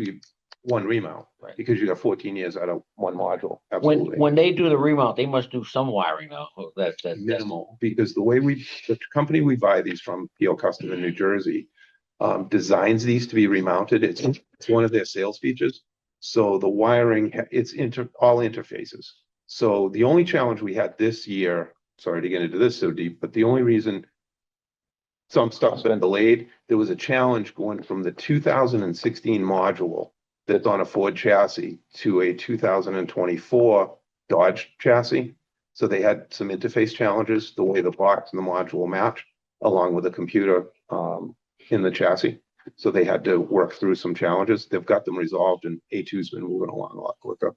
one remount. Right. Because you got 14 years out of one module, When absolutely. they do the remount, they must do some wiring though. That's Minimal, because the company we buy these from, PO Custom in New Jersey, designs these to be remounted. It's one of their sales features. So the wiring, it's all interfaces. So the only challenge we had this year, sorry to get into this so deep, but the only reason some stuff's been delayed, there was a challenge going from the 2016 module that's on a Ford chassis to a 2024 Dodge chassis. So they had some interface challenges, the way the box and the module match, along with the computer in the chassis. So they had to work through some challenges. They've got them resolved, and A2's been moving along a lot quicker.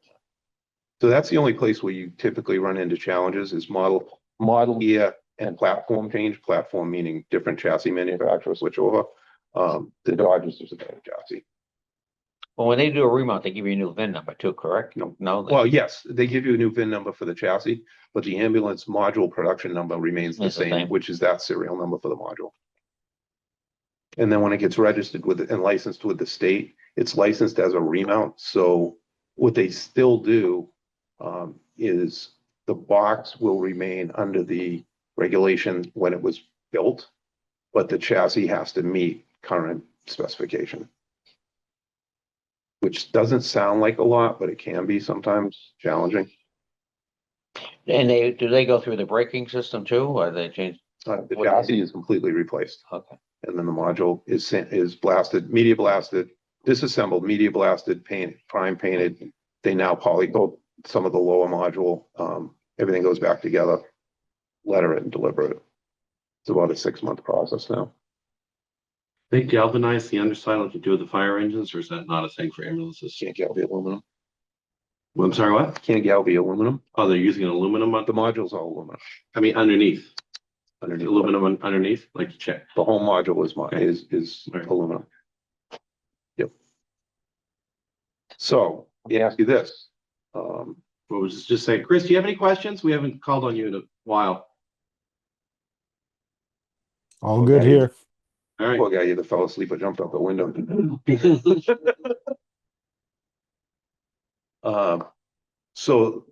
So that's the only place where you typically run into challenges is model year and platform change. Platform meaning different chassis manufacturer switch over. The Dodge is just a better chassis. Well, when they do a remount, they give you a new VIN number too, correct? No. No. Well, yes, they give you a new VIN number for the chassis, but the ambulance module production number remains the It's the same, same. which is that serial number for the module. And then when it gets registered with and licensed with the state, it's licensed as a remount. So what they still do is the box will remain under the regulation when it was built, but the chassis has to meet current specification. Which doesn't sound like a lot, but it can be sometimes challenging. And do they go through the braking system too, or they change? The chassis is completely replaced. Okay. And then the module is blasted, media blasted, disassembled, media blasted, painted, prime painted. They now polycoat some of the lower module. Everything goes back together, letter it and deliver it. It's about a 6-month process now. they galvanize the underside like you do with the fire engines, or is that not a thing for ambulances? Can't gal the aluminum. Well, I'm sorry, what? Can't gal the aluminum. Oh, they're using an aluminum on The module's all aluminum. I mean, underneath, Underneath aluminum underneath, like you check. the whole module is Okay. is Right. aluminum. Yep. So let me ask you this. What was just saying, Chris, do you have any questions? We haven't called on you in a while. All good here. All right. Poor guy either fell asleep or jumped out the window. So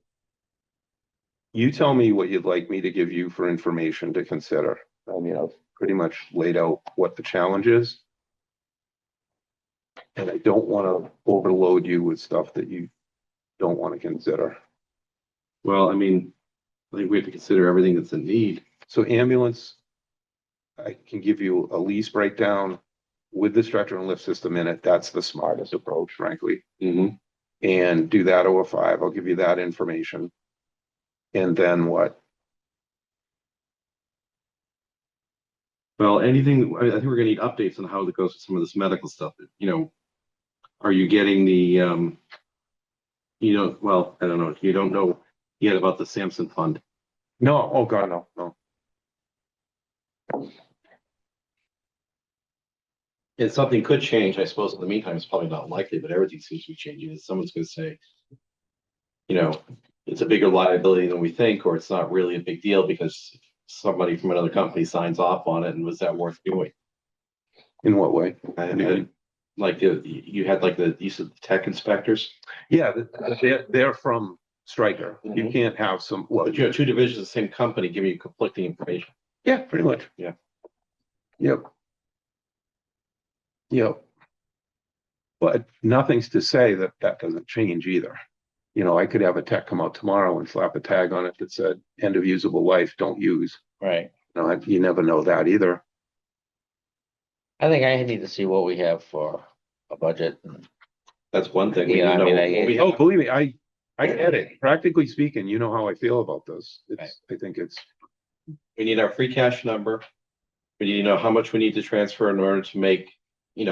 you tell me what you'd like me to give you for information to consider. I mean, I've pretty much laid out what the challenge is. And I don't want to overload you with stuff that you don't want to consider. Well, I mean, I think we have to consider everything that's in need. So ambulance, I can give you a lease breakdown with the stretcher and lift system in it. That's the smartest approach, frankly. Mm-hmm. And do that over 5. I'll give you that information. And then what? Well, anything, I think we're gonna need updates on how it goes with some of this medical stuff. You know, are you getting the, well, I don't know, you don't know yet about the Samson Fund. No, oh God, no, no. And something could change, I suppose, in the meantime, it's probably not likely, but everything seems to be changing. Someone's gonna say, it's a bigger liability than we think, or it's not really a big deal because somebody from another company signs off on it, and was that worth doing? In what way? Like you had like the use of the tech inspectors, Yeah, they're from Stryker. You Mhm. can't have some, well, but you have two divisions of the same company giving you conflicting information. yeah, pretty much. Yeah. Yep. Yep. But nothing's to say that that doesn't change either. I could have a tech come out tomorrow and slap a tag on it that said end of usable life, don't use. Right. You never know that either. I think I need to see what we have for a budget. That's one thing. We Yeah, need to I mean, know I- what we Oh, have. believe me, I get it. Practically speaking, you know how I feel about this. I think it's, We need our free cash number. We need to know how much we need to transfer in order to make,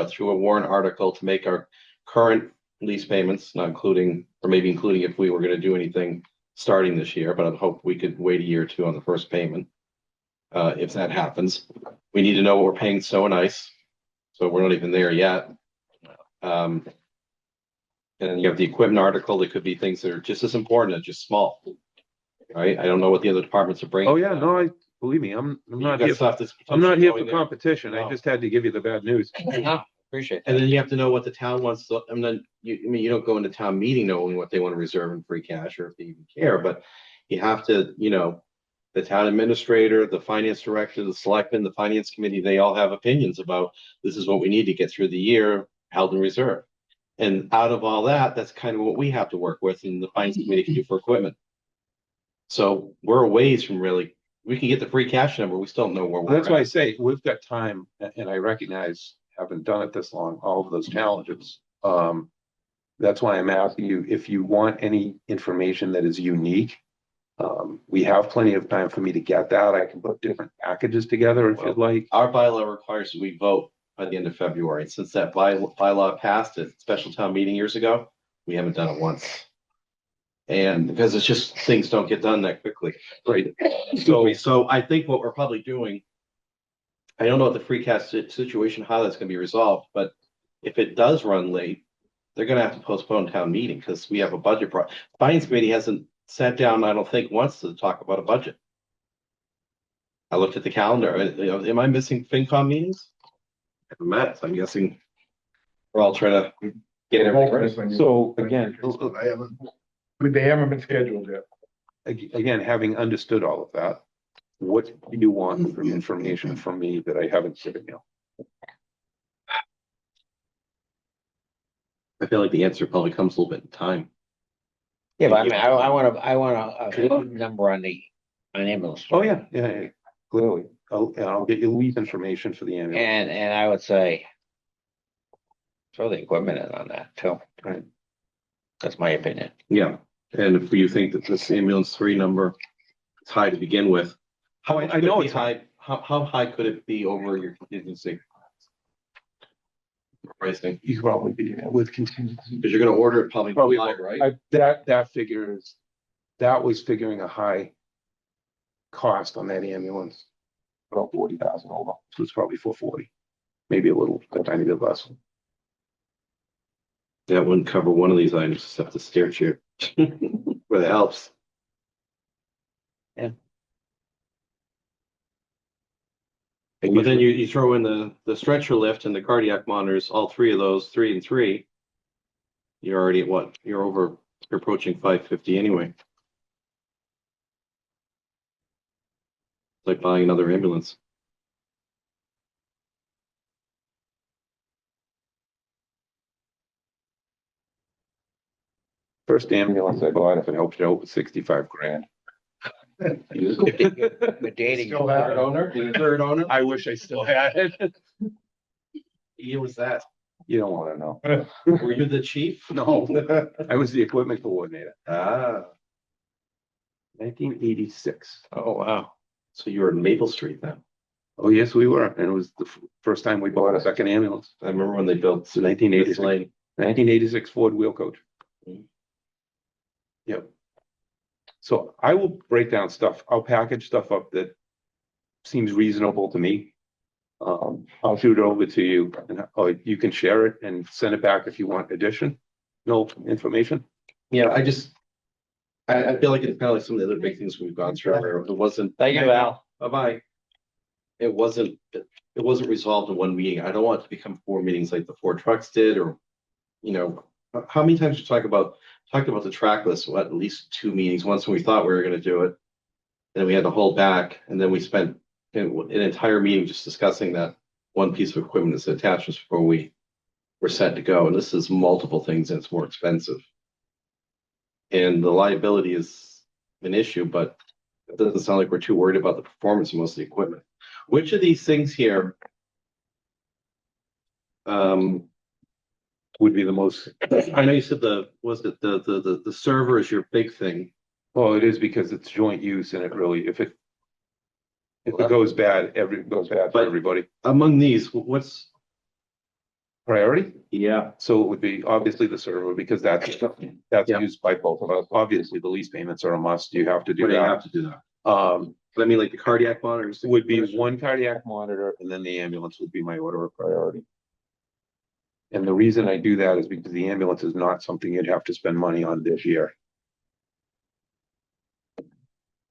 through a warrant article to make our current lease payments, not including, or maybe including if we were gonna do anything starting this year, but I hope we could wait a year or two on the first payment. If that happens, we need to know what we're paying snow and ice. So we're not even there yet. And then you have the equipment article. There could be things that are just as important as just small. Right? I don't know what the other departments are bringing. oh yeah, no, believe me, I'm You not got here, stuff that's I'm not here for potentially going there. competition. I No. just had to give you the bad news. No, appreciate And that. then you have to know what the town wants to, and then you don't go into town meeting knowing what they want to reserve in free cash or if they even care, but you have to, the town administrator, the finance director, the selectmen, the finance committee, they all have opinions about this is what we need to get through the year held in reserve. And out of all that, that's kind of what we have to work with and the finance committee can do for equipment. So we're a ways from really, we can get the free cash number, we still don't know where Well, that's we're why I at. say we've got time, and I recognize, having done it this long, all of those challenges. That's why I'm asking you if you want any information that is unique. We have plenty of time for me to get that. I can put different packages together if you'd like. Our bylaw requires that we vote by the end of February. Since that bylaw passed at special town meeting years ago, we haven't done it once. And because it's just, things don't get done that quickly. Right. So I think what we're probably doing, I don't know what the free cash situation, how that's gonna be resolved, but if it does run late, they're gonna have to postpone town meeting because we have a budget Finance committee hasn't sat down, I don't think, once to talk about a budget. I looked at the calendar, am I missing FinCom meetings? I haven't met, so I'm guessing we're all trying to get everything ready. So again, They haven't been scheduled yet. again, having understood all of that, what do you want from information from me that I haven't given you? I feel like the answer probably comes a little bit in time. Yeah, but I mean, I want a number on the ambulance. Oh, yeah, clearly. I'll get you lease information for the ambulance. And I would say throw the equipment in on that too. Right. That's my opinion. Yeah, and if you think that this ambulance 3 number is high to begin with, how I much could know it be it's high? How high could it be over your contingency? Pricing, You could probably be with contingency. because you're gonna order it probably Probably July, right? That was figuring a high cost on that ambulance. About 40,000 over, so it's probably 440, maybe a tiny bit less. That wouldn't cover one of these items except the stair chair. Where it helps. Yeah. But then you throw in the stretcher lift and the cardiac monitors, all 3 of those, 3 and 3. You're already at what? You're approaching 550 anyway. It's like buying another ambulance. First ambulance I bought, if it helps you out, was 65 grand. We're dating. Still have Third it. owner, you're the third owner. I wish I still had it. Year was that? You don't wanna know. Were you the chief? No, I was the equipment coordinator, Ah, 1986. Oh, wow. so you were in Maple Street then. Oh, yes, we were, and it was the first time we bought a second ambulance. I remember when they built It's 1986, Smith Lane. 1986 Ford wheel coach. Mhm. Yep. So I will break down stuff. I'll package stuff up that seems reasonable to me. I'll shoot it over to you and you can share it and send it back if you want no information. Yeah, I feel like it's kind of like some of the other big things we've gone through where it wasn't. Thank you, Al. Bye-bye. It wasn't resolved in one meeting. I don't want it to become 4 meetings like the 4 trucks did, or, how many times you talked about the track list, at least 2 meetings, once when we thought we were gonna do it. Then we had to hold back, and then we spent an entire meeting just discussing that one piece of equipment that's attachments before we were set to go. And this is multiple things and it's more expensive. And the liability is an issue, but it doesn't sound like we're too worried about the performance of most of the equipment. Which of these things here Would be the most, I know you said the server is your big thing. well, it is because it's joint use and it really, if it goes bad, it goes bad for But- everybody. Among these, what's Priority? yeah, So it would be obviously the server because that's Yeah. used by both of us. Obviously, the lease payments are a must. You have to do where do you that. have to do that? Um, But I mean, like the cardiac monitors. would be one cardiac monitor and then the ambulance would be my order of priority. And the reason I do that is because the ambulance is not something you'd have to spend money on this year.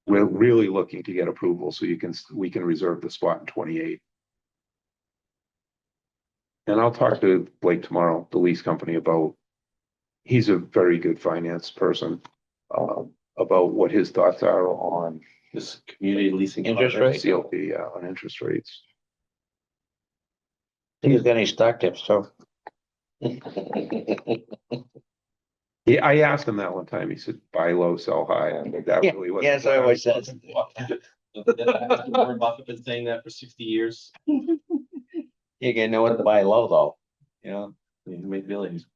We're really looking to get approval so we can reserve the spot in 28. And I'll talk to Blake tomorrow, the lease company, he's a very good finance person, about what his thoughts are on This community leasing. Interest partner. rate? CLP, on interest rates. See if he's got any stock tips, so. Yeah, I asked him that one time. He said, buy low, sell high. And that Yeah, really wasn't. yes, I always said. Warren Buffett been saying that for 60 years. You can know what to buy low though, you know? He made billions.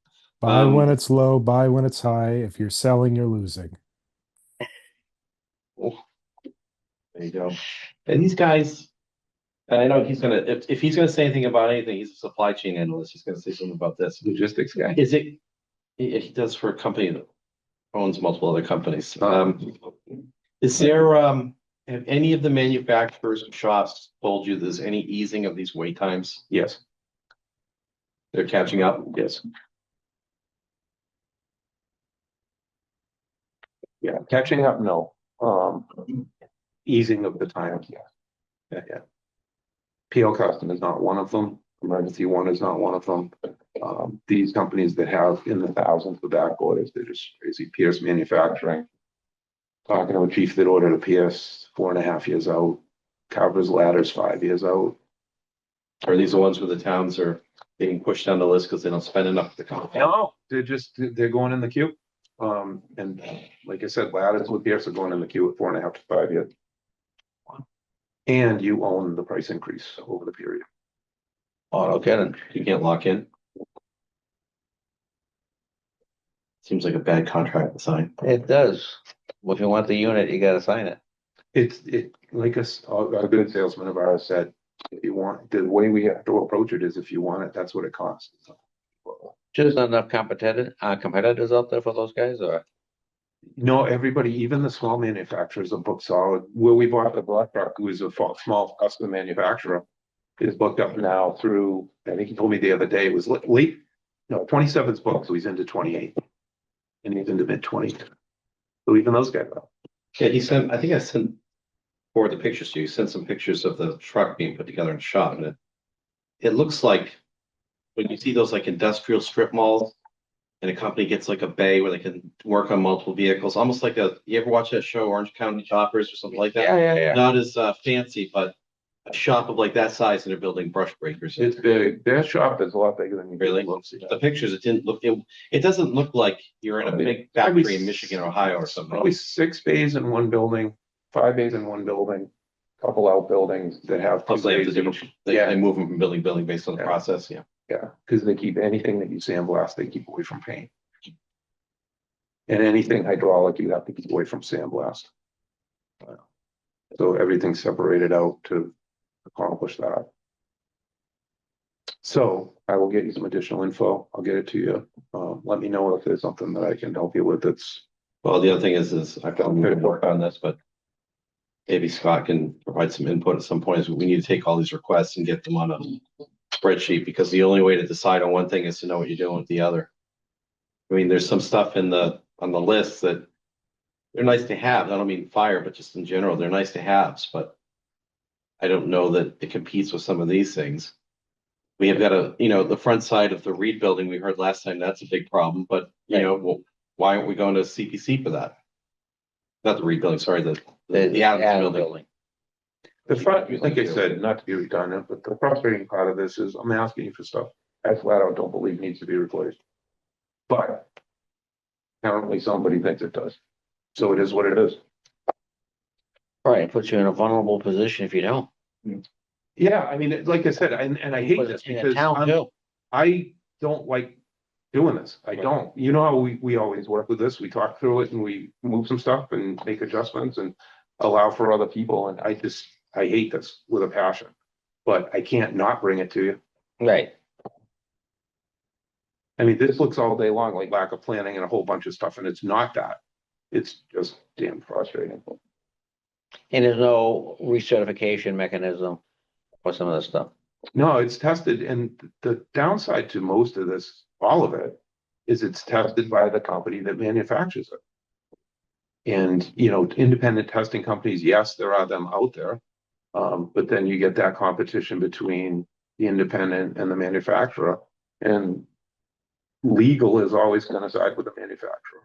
Buy when it's low, buy when it's high. If you're selling, you're losing. There you go. And these guys, and I know he's gonna, if he's gonna say anything about anything, he's a supply chain analyst. He's gonna say something about this. Logistics guy. Is it? He does for a company that owns multiple other companies. Is there have any of the manufacturers and shops told you there's any easing of these wait times? Yes, They're catching up. yes. Yeah, catching up, no. Easing of the time, yeah. Yeah. PL Custom is not one of them. Emergency One is not one of them. These companies that have in the thousands of back orders, they're just crazy. Pierce Manufacturing. Talking to a chief that ordered a Pierce 4.5 years out. Carver's Ladders 5 years out. Are these the ones where the towns are getting pushed down the list because they don't spend enough at the company? No, they're going in the queue. And like I said, Ladders with Pierce are going in the queue at 4.5 to 5 years. And you own the price increase over the period. Oh, no kidding. You can't lock in. Seems like a bad contract to sign. It does. Well, if you want the unit, you gotta sign it. It like a good salesman of ours said, if you want, the way we have to approach it is if you want it, that's what it costs. Just not enough competitors out there for those guys, or? No, everybody, even the small manufacturers are booked solid. Where we bought the block truck, who is a small custom manufacturer, is booked up now through, I think he told me the other day, it was late, no, 27's booked, so he's into 28. And he's into mid-20s. So even those guys are. Yeah, I think I sent forward the pictures to you. He sent some pictures of the truck being put together in shop, and it looks like when you see those like industrial strip malls and a company gets like a bay where they can work on multiple vehicles, almost like you ever watch that show, Orange County Choppers or something like that? Yeah. Not as fancy, but a shop of like that size, and they're building brush breakers. It's big. Their shop is a lot bigger than you Really? The pictures, it doesn't look like you're in a big factory in Michigan or Ohio or something. Probably 6 bays in one building, 5 bays in one building, couple outbuildings that have. Plus they have to do, they move them from building to building based on the Yeah. process, yeah. Yeah, because they keep anything that you sandblast, they keep away from paint. And anything hydraulic, you have to keep away from sandblast. So everything's separated out to accomplish that. So I will get you some additional info. I'll get it to you. Let me know if there's something that I can help you with. That's Well, the other thing is I probably could work on this, but maybe Scott can provide some input at some point. Is we need to take all these requests and get them on a spreadsheet, because the only way to decide on one thing is to know what you're doing with the other. I mean, there's some stuff on the list that they're nice to have. I don't mean fire, but just in general, they're nice to haves, but I don't know that it competes with some of these things. We have got the front side of the Reed building, we heard last time, that's a big problem, but well, why aren't we going to CPC for that? Not the Reed building, sorry, the Adams building. the front, like I said, not to be redundant, but the frustrating part of this is I'm asking you for stuff I flat out don't believe needs to be replaced. But apparently somebody thinks it does. So it is what it is. Right, it puts you in a vulnerable position if you don't. Yeah, I mean, like I said, and I hate But this in a because town too. I don't like doing this. I don't. You know how we always work with this. We talk through it and we move some stuff and make adjustments and allow for other people. And I hate this with a passion. But I can't not bring it to you. Right. I mean, this looks all day long like lack of planning and a whole bunch of stuff, and it's not that. It's just damn frustrating. And there's no recertification mechanism for some of this stuff. No, it's tested, and the downside to most of this, all of it, is it's tested by the company that manufactures it. And, independent testing companies, yes, there are them out there. But then you get that competition between the independent and the manufacturer, and legal is always going to side with the manufacturer.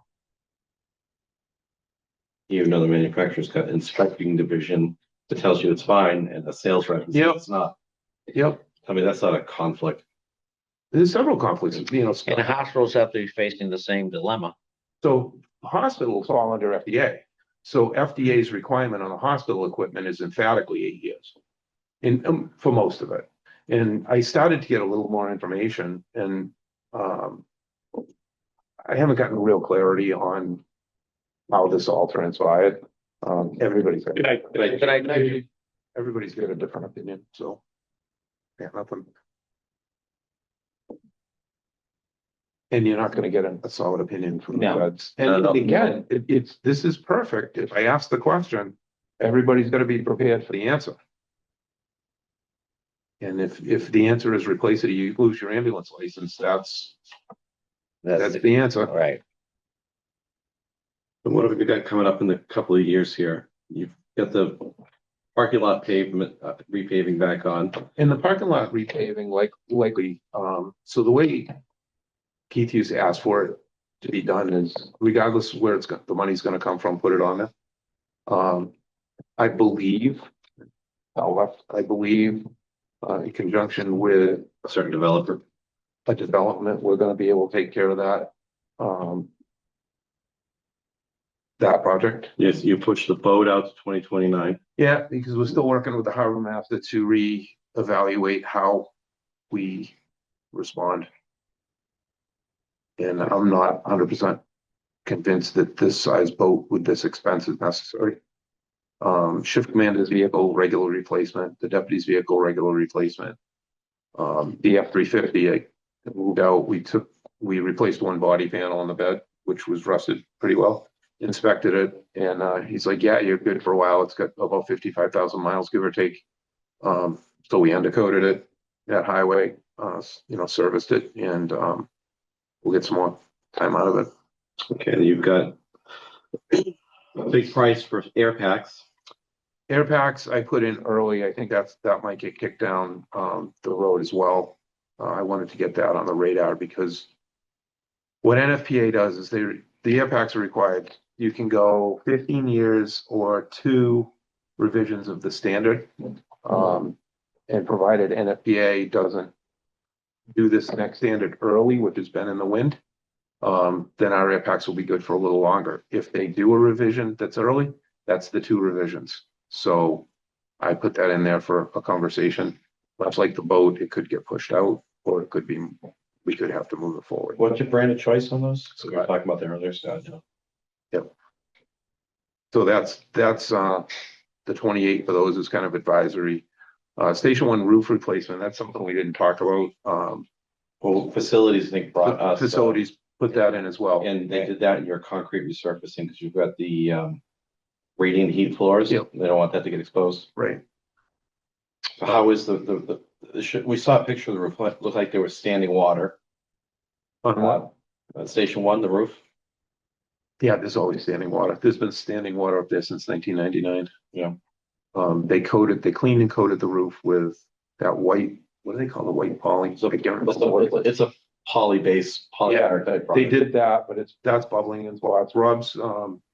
Even though the manufacturer's got inspecting division that tells you it's fine, and the sales rep says it's not. Yep, I mean, that's not a conflict. there's several conflicts, And the hospitals have to be facing the same dilemma. So hospitals fall under FDA. So FDA's requirement on the hospital equipment is emphatically 8 years. For most of it. And I started to get a little more information, and I haven't gotten real clarity on how this all transpired. Everybody's got everybody's got a different opinion, so yeah, nothing. And you're not gonna get a solid opinion from the No. feds. And No. again, this is perfect. If I ask the question, everybody's gotta be prepared for the answer. And if the answer is replace it, or you lose your ambulance license, that's the answer. Right. But what have we got coming up in the couple of years here? You've got the parking lot pavement, repaving back on. In the parking lot repaving, likely, so the way Keith used to ask for it to be done is regardless of where the money's gonna come from, put it on there. I believe, in conjunction with A certain developer. a development, we're gonna be able to take care of that. That project. Yes, you push the boat out to 2029. Yeah, because we're still working with the harbor master to reevaluate how we respond. And I'm not 100% convinced that this size boat with this expense is necessary. Shift commander's vehicle, regular replacement, the deputy's vehicle, regular replacement. The F-350, I moved out, we replaced one body panel on the bed, which was rusted pretty well. Inspected it, and he's like, yeah, you're good for a while. It's got about 55,000 miles, give or take. So we undercoated it at highway, serviced it, and we'll get some more time out of it. Okay, you've got a big price for air packs. Air packs I put in early. I think that might get kicked down the road as well. I wanted to get that on the radar because what NFPA does is the air packs are required. You can go 15 years or 2 revisions of the standard. And provided NFPA doesn't do this next standard early, which has been in the wind, then our air packs will be good for a little longer. If they do a revision that's early, That's the two revisions. So I put that in there for a conversation. Much like the boat, it could get pushed out, or it could be, we could have to move it forward. What's your brand of choice on those? So we were talking about that earlier, Scott. So that's the 28 for those is kind of advisory. Station one roof replacement, that's something we didn't talk about. Well, facilities, I think, brought us. Facilities put that in as well. And they did that in your concrete resurfacing, because you've got the radiant heat floors. Yep. They don't want that to get exposed. Right. So how is we saw a picture of the roof, looked like there was standing water. On what? Station one, the roof. Yeah, there's always standing water. There's been standing water up there since 1999. Yeah. They cleaned and coated the roof with that white, what do they call the white poly? So it's a poly base, polymer type They product. did that, but that's bubbling in spots. Rob's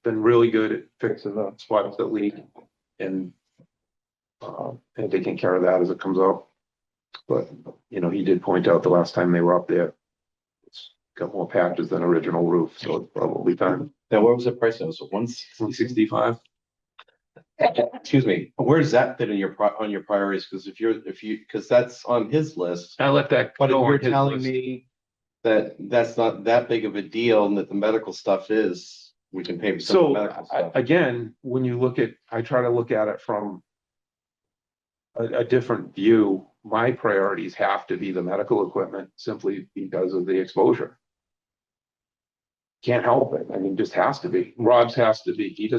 been really good at fixing the spots that leak and taking care of that as it comes up. But, you know, he did point out the last time they were up there, it's got more patches than original roof, so it's probably time. Now, what was the price? It was 165. Excuse me. Where does that fit in on your priorities? Because because that's on his list. I let that But if go you're on his telling list. me that that's not that big of a deal and that the medical stuff is, we can pay for some of the So medical stuff. again, when you look at, I try to look at it from a different view. My priorities have to be the medical equipment simply because of the exposure. Can't help it. I mean, just has to be. Rob's has to be. He's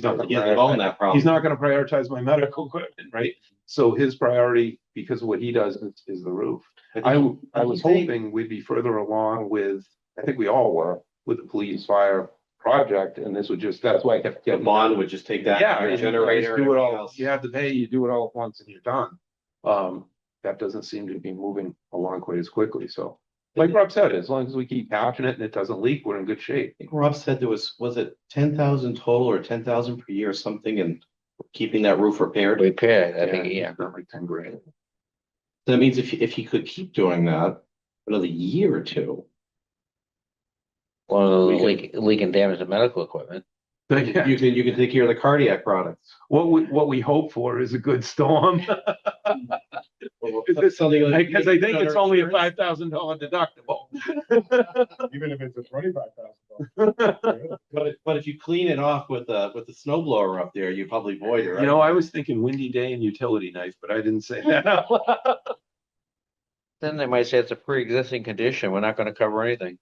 not gonna Get involved in that problem. he's not gonna prioritize my medical equipment, right? So his priority, because of what he does, is the roof. I was hoping we'd be further along with, I think we all were, with the police fire project, and this would just, that's why I kept The getting. bond would just take that. Yeah, your and you generator. just do it and all, everything else. you have to pay, you do it all at once and you're done. That doesn't seem to be moving along quite as quickly, so. Like Rob said, as long as we keep patching it and it doesn't leak, we're in good shape. I think Rob said there was it 10,000 total or 10,000 per year or something, and keeping that roof repaired? Repair, I think, yeah. It's not like 10 grand. So that means if he could keep doing that for another year or two, Well, We leak and damage the medical equipment. But yeah, you can take care of the cardiac products. what we hope for is a good storm. Because I think it's only a $5,000 deductible. Even if it's a $25,000. But if you clean it off with the snow blower up there, you probably void it, right? You know, I was thinking windy day and utility knife, but I didn't say that. Then they might say it's a pre-existing condition. We're not gonna cover anything.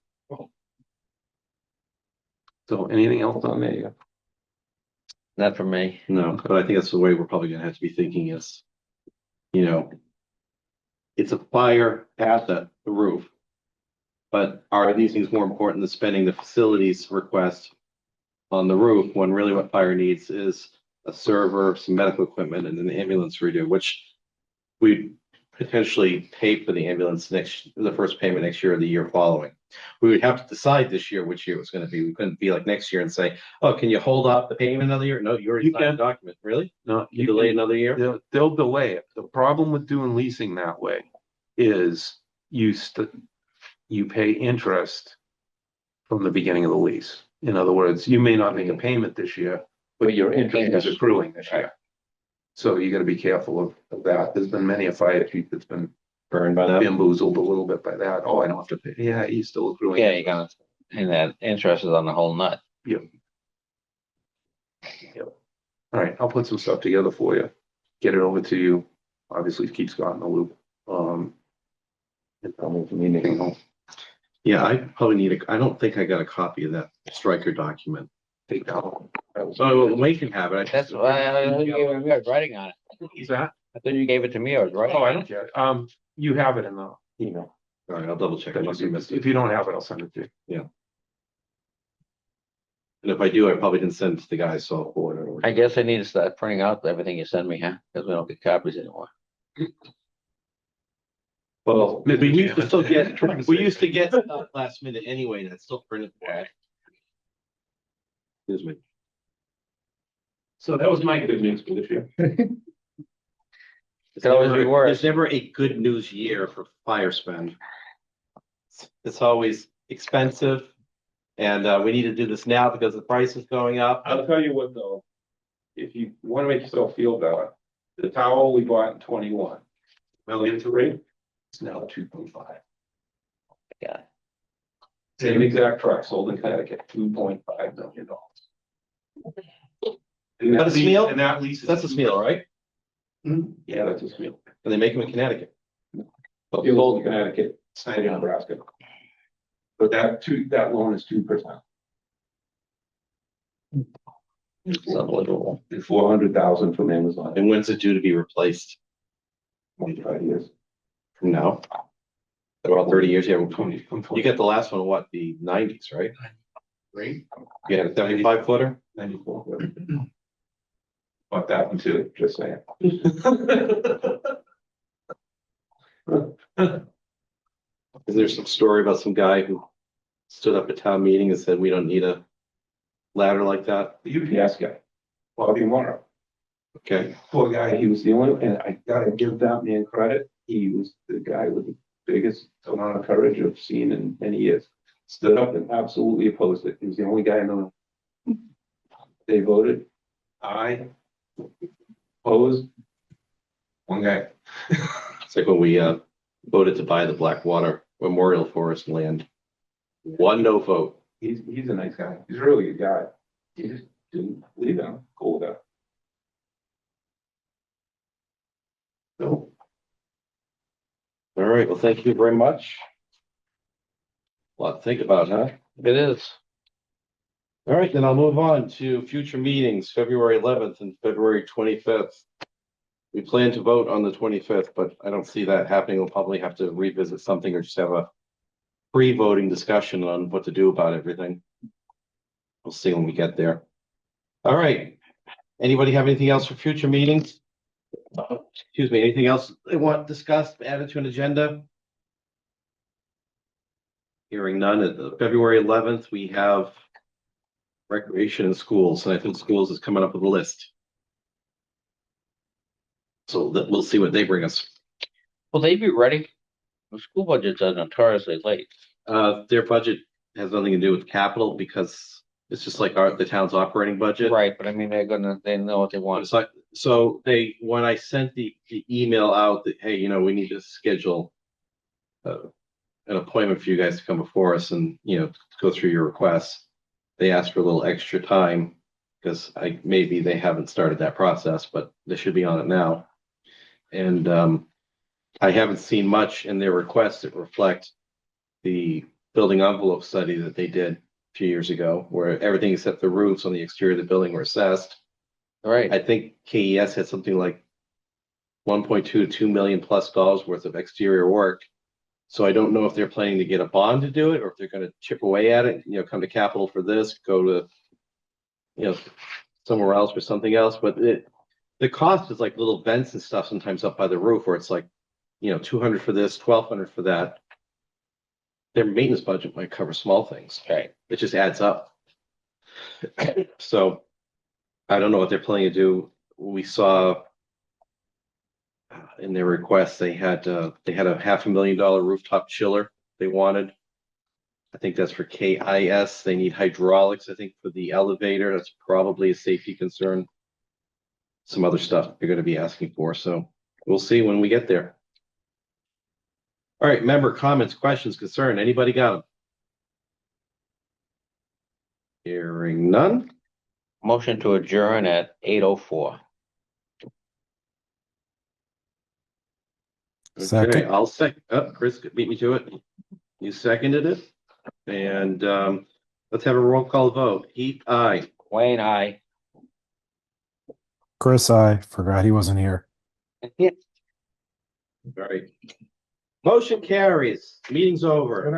So anything else on there? Not for me. No, but I think that's the way we're probably gonna have to be thinking is, you know, it's a fire asset, the roof. But are these things more important than spending the facilities request on the roof, when really what fire needs is a server, some medical equipment, and an ambulance redo, which we potentially pay for the ambulance the first payment next year or the year following. We would have to decide this year which year it was going to be. We couldn't be like next year and say, oh, can you hold up the payment another year? No, you already You signed can. the document. Really? No, You delay another year? They'll delay it. The problem with doing leasing that way is you pay interest from the beginning of the lease. In other words, you may not make a payment this year, but your interest is accruing this year. So you gotta be careful of that. There's been many a fire chief that's been Burned by that? bamboozled a little bit by that. Oh, I don't have to pay. Yeah, he's still accruing. Yeah, you're gonna, and that interest is on the whole nut. Yep. All right, I'll put some stuff together for you. Get it over to you. Obviously keep Scott in the loop. If you need anything else, Yeah, I probably need I don't think I got a copy of that striker document. take that one. So we can have it. That's why I was writing on it. Is that? I thought you gave it to me. I was writing. Oh, I on don't it. care. You have it in the email. All right, I'll double check. I must have missed it. If you don't have it, I'll send it to you. And if I do, I probably didn't send it to the guys, so I'll forward it over. I guess I need to start printing out everything you send me, huh? Because we don't get copies anymore. Well, we used to still get stuff last minute anyway, and it's still printed for us. Excuse me. So that was my good news for this year. It could always be worse. There's never a good news year for fire spend. It's always expensive, and we need to do this now because the price is going up. I'll tell you what though, if you want to make yourself feel better, the tower we bought in 21 million, it's now 2.5. Yeah. Same exact truck sold in Connecticut, $2.5 million. And That's a Smeel? And that lease is. That's a Smeel, right? Yeah, that's a Smeel. And they make them in Connecticut. But it's sold in Connecticut, signed in Nebraska. But that loan is 2%. It's unbelievable. And 400,000 from Amazon And when's it due to be replaced? 25 years. From now? About 30 years, yeah. From You get the last one, what, the 90s, right? Right? You had a 75 footer? 94. Bought that one too, just saying. Is there some story about some guy who stood up at town meeting and said, we don't need a ladder like that? The UPS guy, Bobby Morrow. Okay, Poor guy, he was the only, and I gotta give that man credit. He was the guy with the biggest amount of courage I've seen in many years. Stood up and absolutely opposed it. He was the only guy in the room. They voted aye, opposed, one guy. it's like when we voted to buy the Blackwater Memorial Forest land. One no vote. He's a nice guy. He's a really good guy. He just didn't believe in him. Cool with that. So. All right, well, thank you very much. A lot to think about, huh? It is. All right, then I'll move on to future meetings, February 11th and February 25th. We plan to vote on the 25th, but I don't see that happening. We'll probably have to revisit something or just have a pre-voting discussion on what to do about everything. We'll see when we get there. All right. Anybody have anything else for future meetings? Excuse me, anything else they want discussed, added to an agenda? Hearing none. At the February 11th, we have recreation in schools, and I think schools is coming up with a list. So that we'll see what they bring us. Will they be ready? The school budgets are notoriously late. Their budget has nothing to do with capital because it's just like the town's operating budget. Right, but I mean, they know what they want. It's like, so when I sent the email out that, hey, we need to schedule an appointment for you guys to come before us and, go through your requests. They asked for a little extra time because maybe they haven't started that process, but they should be on it now. And I haven't seen much in their requests that reflect the building envelope study that they did a few years ago, where everything except the roofs on the exterior of the building were assessed. Right. I think KES had something like 1.2 to 2 million plus dollars worth of exterior work. So I don't know if they're planning to get a bond to do it or if they're going to chip away at it, come to capital for this, go to, somewhere else for something else. But the cost is like little vents and stuff sometimes up by the roof where it's like, 200 for this, 1,200 for that. Their maintenance budget might cover small things. Right. It just adds up. So I don't know what they're planning to do. We saw in their request, they had a $500,000 rooftop chiller they wanted. I think that's for KIS. They need hydraulics, I think, for the elevator. That's probably a safety concern. Some other stuff they're going to be asking for. So we'll see when we get there. All right, member comments, questions, concern. Anybody got them? Hearing none. Motion to adjourn at 8:04. Okay, Second. I'll second. Chris beat me to it. You seconded it. And let's have a roll call vote. Heath, aye. Wayne, aye. Chris, I forgot he wasn't here. All right. Motion carries. Meeting's over.